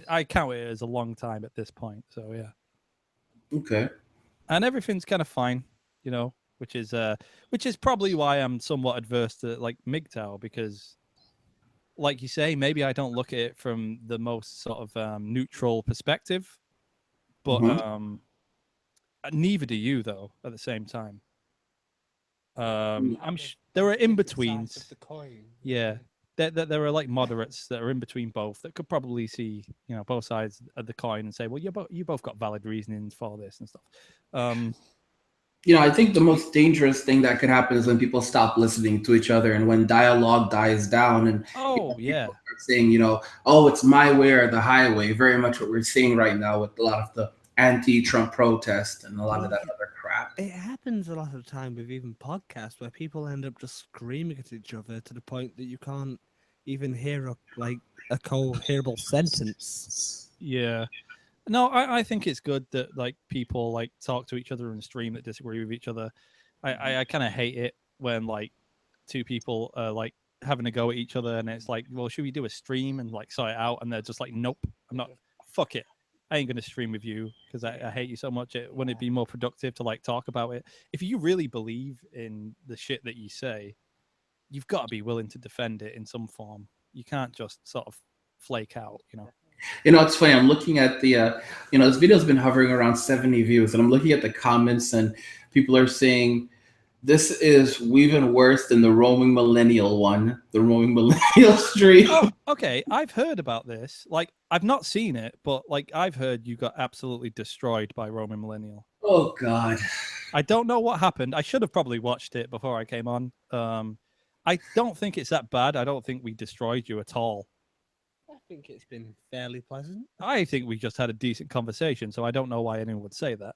I count it as a long time at this point. So yeah. Okay. And everything's kind of fine, which is probably why I'm somewhat adverse to like MGTOW because, like you say, maybe I don't look at it from the most sort of neutral perspective, but neither do you though. At the same time, there are in betweens. Yeah. There are like moderates that are in between both that could probably see, both sides of the coin and say, well, you both got valid reasonings for this and stuff. I think the most dangerous thing that could happen is when people stop listening to each other and when dialogue dies down and people start saying, oh, it's my way or the highway. Very much what we're seeing right now with a lot of the anti-Trump protest and a lot of that other crap. It happens a lot of the time with even podcasts where people end up just screaming at each other to the point that you can't even hear a coherable sentence. Yeah. No, I think it's good that like people like talk to each other and stream that disagree with each other. I kind of hate it when like two people are like having a go at each other and it's like, well, should we do a stream and like sort it out? And they're just like, nope, I'm not. Fuck it. I ain't gonna stream with you because I hate you so much. Wouldn't it be more productive to like talk about it? If you really believe in the shit that you say, you've got to be willing to defend it in some form. You can't just sort of flake out, you know. You know, it's funny. I'm looking at the, this video's been hovering around 70 views, and I'm looking at the comments, and people are saying, this is even worse than the roaming millennial one, the roaming millennial stream. Oh, okay. I've heard about this. Like, I've not seen it, but like, I've heard you got absolutely destroyed by roaming millennial. Oh, God. I don't know what happened. I should have probably watched it before I came on. I don't think it's that bad. I don't think we destroyed you at all. I think it's been fairly pleasant. I think we just had a decent conversation, so I don't know why anyone would say that.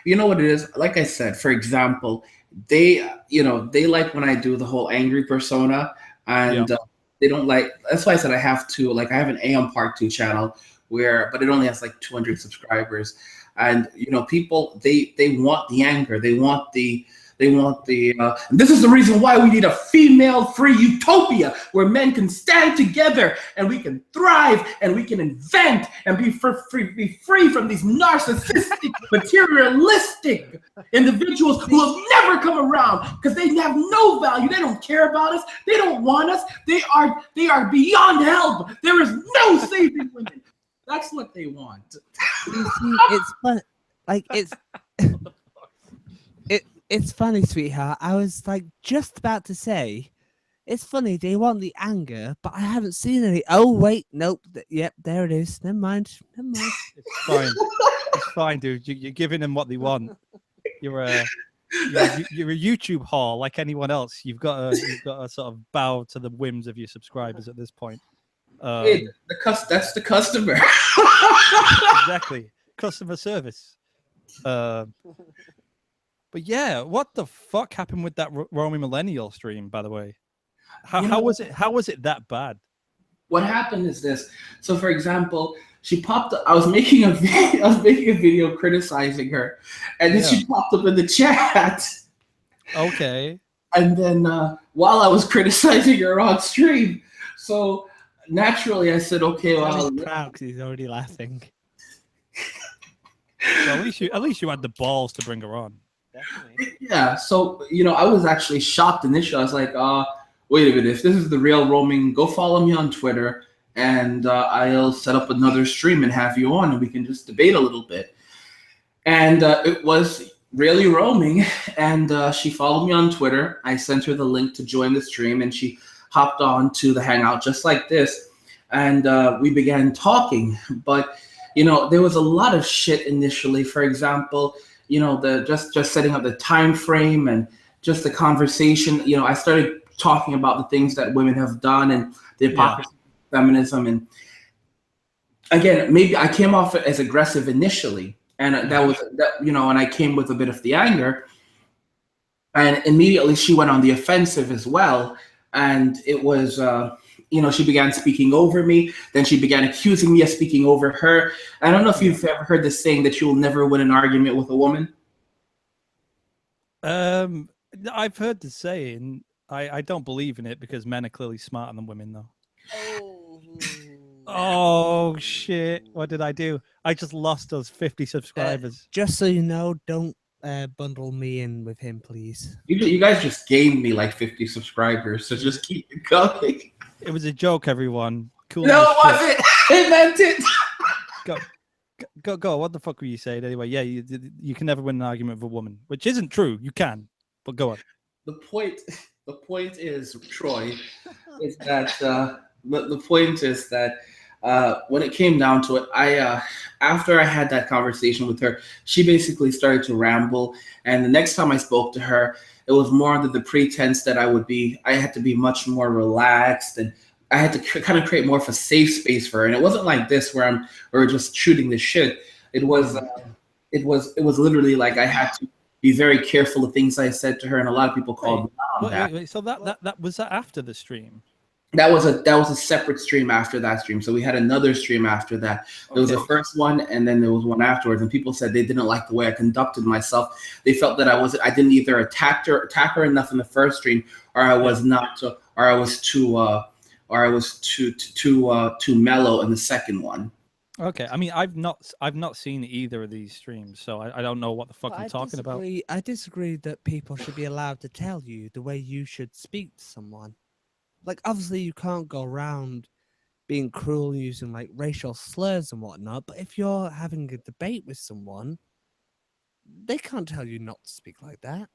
You know what it is? Like I said, for example, they like when I do the whole angry persona, and they don't like. That's why I said I have an AM Part 2 channel but it only has like 200 subscribers, and people they want the anger, they want the. This is the reason why we need a female-free utopia where men can stand together and we can thrive and we can invent and be free from these narcissistic, materialistic individuals who will never come around because they have no value. They don't care about us. They don't want us. They are beyond help. There is no saving women. That's what they want. You see, it's fun. Like It's funny, sweetheart. I was like just about to say, it's funny they want the anger, but I haven't seen any. Oh wait, nope. Yep, there it is. Never mind. It's fine. It's fine, dude. You're giving them what they want. You're a YouTube whore like anyone else. You've got to sort of bow to the whims of your subscribers at this point. Hey, that's the customer. Exactly, customer service. But yeah, what the fuck happened with that roaming millennial stream? By the way, how was it? How was it that bad? What happened is this. So, for example, she popped up. I was making a video criticizing her, and then she popped up in the chat. Okay. And then while I was criticizing her on stream, so naturally I said, "Okay, well." He's proud because he's already laughing. Well, at least you had the balls to bring her on. Definitely. Yeah, so I was actually shocked initially. I was like, wait a minute, if this is the real roaming, go follow me on Twitter, and I'll set up another stream and have you on, and we can just debate a little bit. And it was really roaming, and she followed me on Twitter. I sent her the link to join the stream, and she hopped on to the Hangout just like this, and we began talking. But there was a lot of shit initially. For example, the just setting up the time frame and just the conversation. I started talking about the things that women have done and the hypocrisy of feminism. And again, maybe I came off as aggressive initially, and and I came with a bit of the anger. And immediately she went on the offensive as well. And it was, she began speaking over me. Then she began accusing me of speaking over her. I don't know if you've ever heard this saying that you will never win an argument with a woman. I've heard the saying. I don't believe in it because men are clearly smarter than women, though. Oh shit! What did I do? I just lost those 50 subscribers. Just so you know, don't bundle me in with him, please. You guys just gained me like 50 subscribers, so just keep it going. It was a joke, everyone. Cool. No, it wasn't. I meant it. Go. What the fuck were you saying anyway? Yeah, you can never win an argument with a woman, which isn't true. You can, but go on. The point is, Troy, is that the point is that when it came down to it, after I had that conversation with her, she basically started to ramble. And the next time I spoke to her, it was more under the pretense that I had to be much more relaxed, and I had to kind of create more of a safe space for her. And it wasn't like this where we're just shooting the shit. It was literally like I had to be very careful of things I said to her, and a lot of people called me out on that. Wait, so that was that after the stream? That was a separate stream after that stream. So we had another stream after that. There was the first one, and then there was one afterwards. And people said they didn't like the way I conducted myself. They felt that I didn't either attack her enough in the first stream, or I was too mellow in the second one. Okay, I mean, I've not seen either of these streams, so I don't know what the fuck But you're talking about. I disagree that people should be allowed to tell you the way you should speak to someone. Like, obviously, you can't go around being cruel using like racial slurs and whatnot. But if you're having a debate with someone, they can't tell you not to speak like that.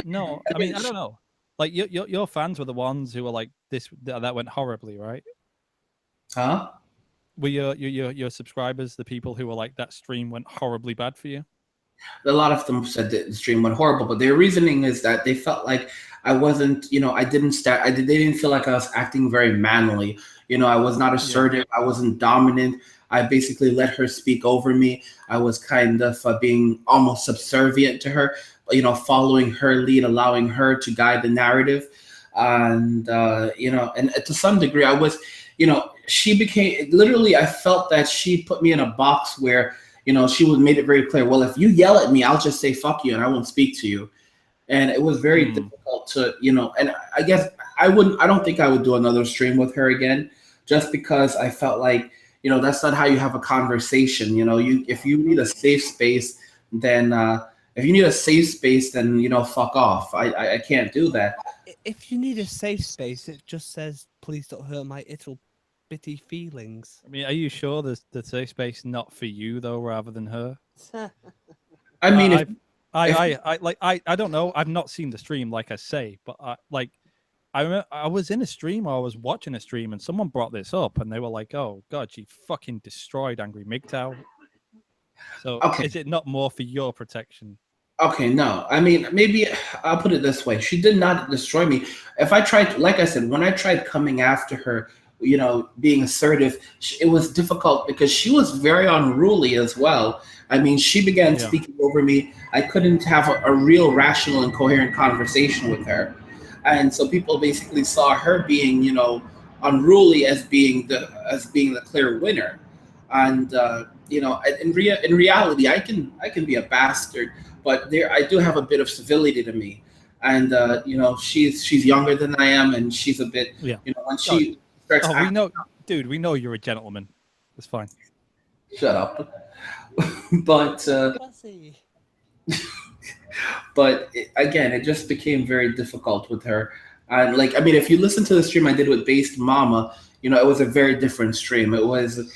No, I mean, I don't know. Like your fans were the ones who were like that went horribly, right? Huh? Were your subscribers the people who were like that stream went horribly bad for you? A lot of them said that the stream went horrible, but their reasoning is that they felt like I wasn't, I didn't start. They didn't feel like I was acting very manly. I was not assertive. I wasn't dominant. I basically let her speak over me. I was kind of being almost subservient to her, following her lead, allowing her to guide the narrative. And, and to some degree, I was, she became literally, I felt that she put me in a box where, she would made it very clear. Well, if you yell at me, I'll just say fuck you and I won't speak to you. And it was very difficult to, and I guess I don't think I would do another stream with her again, just because I felt like, that's not how you have a conversation. If you need a safe space, then fuck off. I can't do that. If you need a safe space, it just says, please don't hurt my little bitty feelings. I mean, are you sure the safe space not for you though, rather than her? I mean, I don't know. I've not seen the stream, like I say, but I was in a stream or I was watching a stream and someone brought this up and they were like, "Oh God, she fucking destroyed Angry MGTOW." So is it not more for your protection? Okay, no. I mean, maybe I'll put it this way. She did not destroy me. If I tried, like I said, when I tried coming after her, being assertive, it was difficult because she was very unruly as well. I mean, she began speaking over me. I couldn't have a real rational and coherent conversation with her. And so people basically saw her being, unruly as being the clear winner. And in reality, I can be a bastard, but I do have a bit of civility to me. And she's younger than I am, and she's a bit, when she starts. Oh, we know, dude. We know you're a gentleman. It's fine. Shut up. But again, it just became very difficult with her. And if you listen to the stream I did with Based Mama, it was a very different stream. It was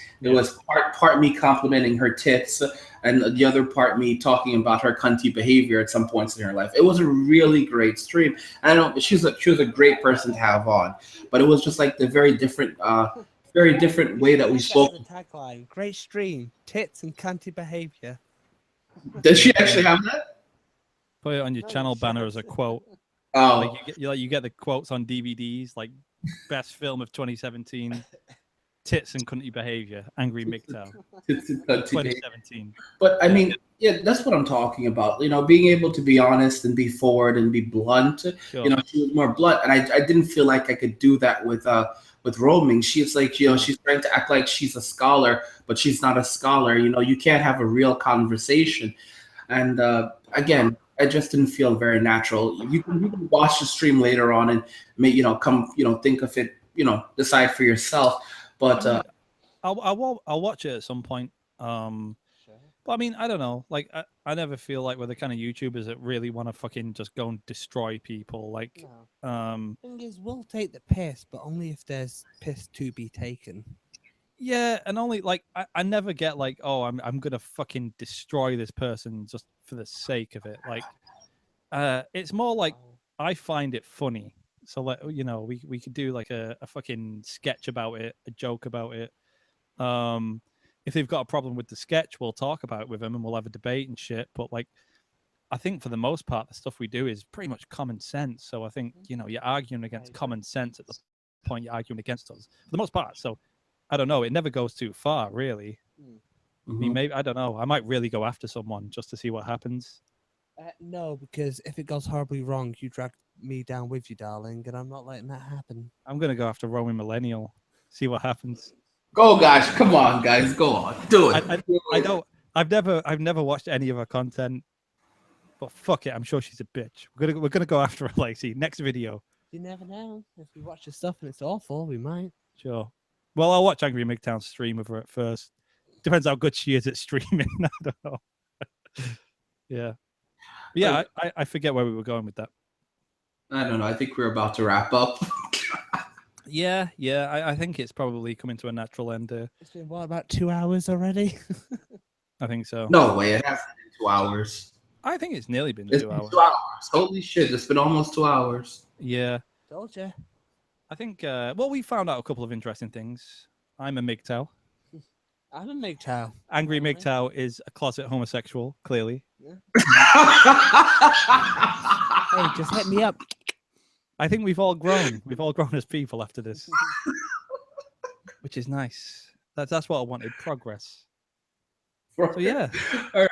part me complimenting her tits, and the other part me talking about her cunty behavior at some points in her life. It was a really great stream. And I know she was a great person to have on, but it was just like the very different way that we spoke. The tagline: great stream, tits and cunty behavior. Does she actually have that? Put it on your channel banner as a quote. Oh, you get the quotes on DVDs, like best film of 2017, tits and cunty behavior, Angry MGTOW, 2017. But I mean, that's what I'm talking about. Being able to be honest and be forward and be blunt. Sure. She was more blunt, and I didn't feel like I could do that with roaming. She's like, she's trying to act like she's a scholar, but she's not a scholar. You can't have a real conversation. And again, I just didn't feel very natural. You can watch the stream later on and think of it, decide for yourself. But I'll watch it at some point. But I mean, I don't know. Like, I never feel like we're the kind of YouTubers that really want to fucking just go and destroy people. Like, thing is, we'll take the piss, but only if there's piss to be taken. Yeah, and only like I never get like, oh, I'm gonna fucking destroy this person just for the sake of it. Like, it's more like I find it funny. So like, we could do like a fucking sketch about it, a joke about it. If they've got a problem with the sketch, we'll talk about it with them and we'll have a debate and shit. But like, I think for the most part, the stuff we do is pretty much common sense. So I think, you're arguing against common sense at the point you're arguing against us for the most part. So I don't know. It never goes too far, really. I mean, maybe, I don't know. I might really go after someone just to see what happens. No, because if it goes horribly wrong, you drag me down with you, darling, and I'm not letting that happen. I'm going to go after Roman Millennial, see what happens. Go, guys. Come on, guys. Go on. Do it. I don't. I've never watched any of her content, but fuck it. I'm sure she's a bitch. We're gonna go after her, Lacey. Next video. You never know. If we watch the stuff and it's awful, we might. Sure. Well, I'll watch Angry MGTOW stream of her at first. Depends how good she is at streaming. I don't know. Yeah. Yeah, I forget where we were going with that. I don't know. I think we're about to wrap up. Yeah, I think it's probably coming to a natural end there. It's been, what, about 2 hours already? I think so. No way. It hasn't been 2 hours. I think it's nearly been It's 2 been hours. 2 hours. Holy shit. It's been almost 2 hours. Yeah. Told you. I think, well, we found out a couple of interesting things. I'm a MGTOW. I'm a MGTOW. Angry Really? MGTOW is a closet homosexual, clearly. Hey, just hit me up. I think we've all grown. We've all grown as people after this, which is nice. That's what I wanted. Progress. So yeah. All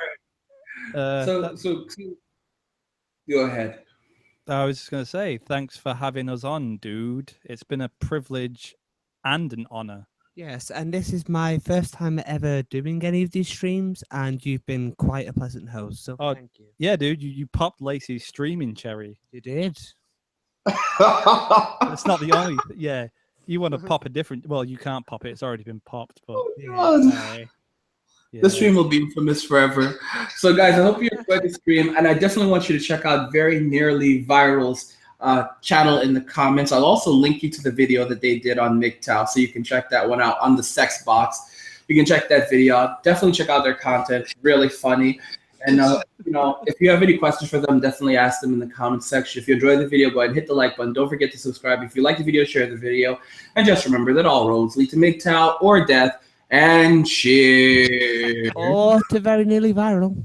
right. So go ahead. I was just gonna say thanks for having us on, dude. It's been a privilege and an honor. Yes, and this is my first time ever doing any of these streams, and you've been quite a pleasant host. So Oh, thank you. Yeah, dude, you popped Lacey's streaming cherry. You did. It's not the only. Yeah, you want to pop a different. Well, you can't pop it. It's already been popped. But God. The stream will be infamous forever. So, guys, I hope you enjoyed the stream, and I definitely want you to check out Very Nearly Viral's channel in the comments. I'll also link you to the video that they did on MGTOW, so you can check that one out on the sex box. You can check that video out. Definitely check out their content. It's really funny. And if you have any questions for them, definitely ask them in the comment section. If you enjoyed the video, go ahead and hit the like button. Don't forget to subscribe. If you like the video, share the video. And just remember that all roads lead to MGTOW or death. And cheers. Or to Very Nearly Viral.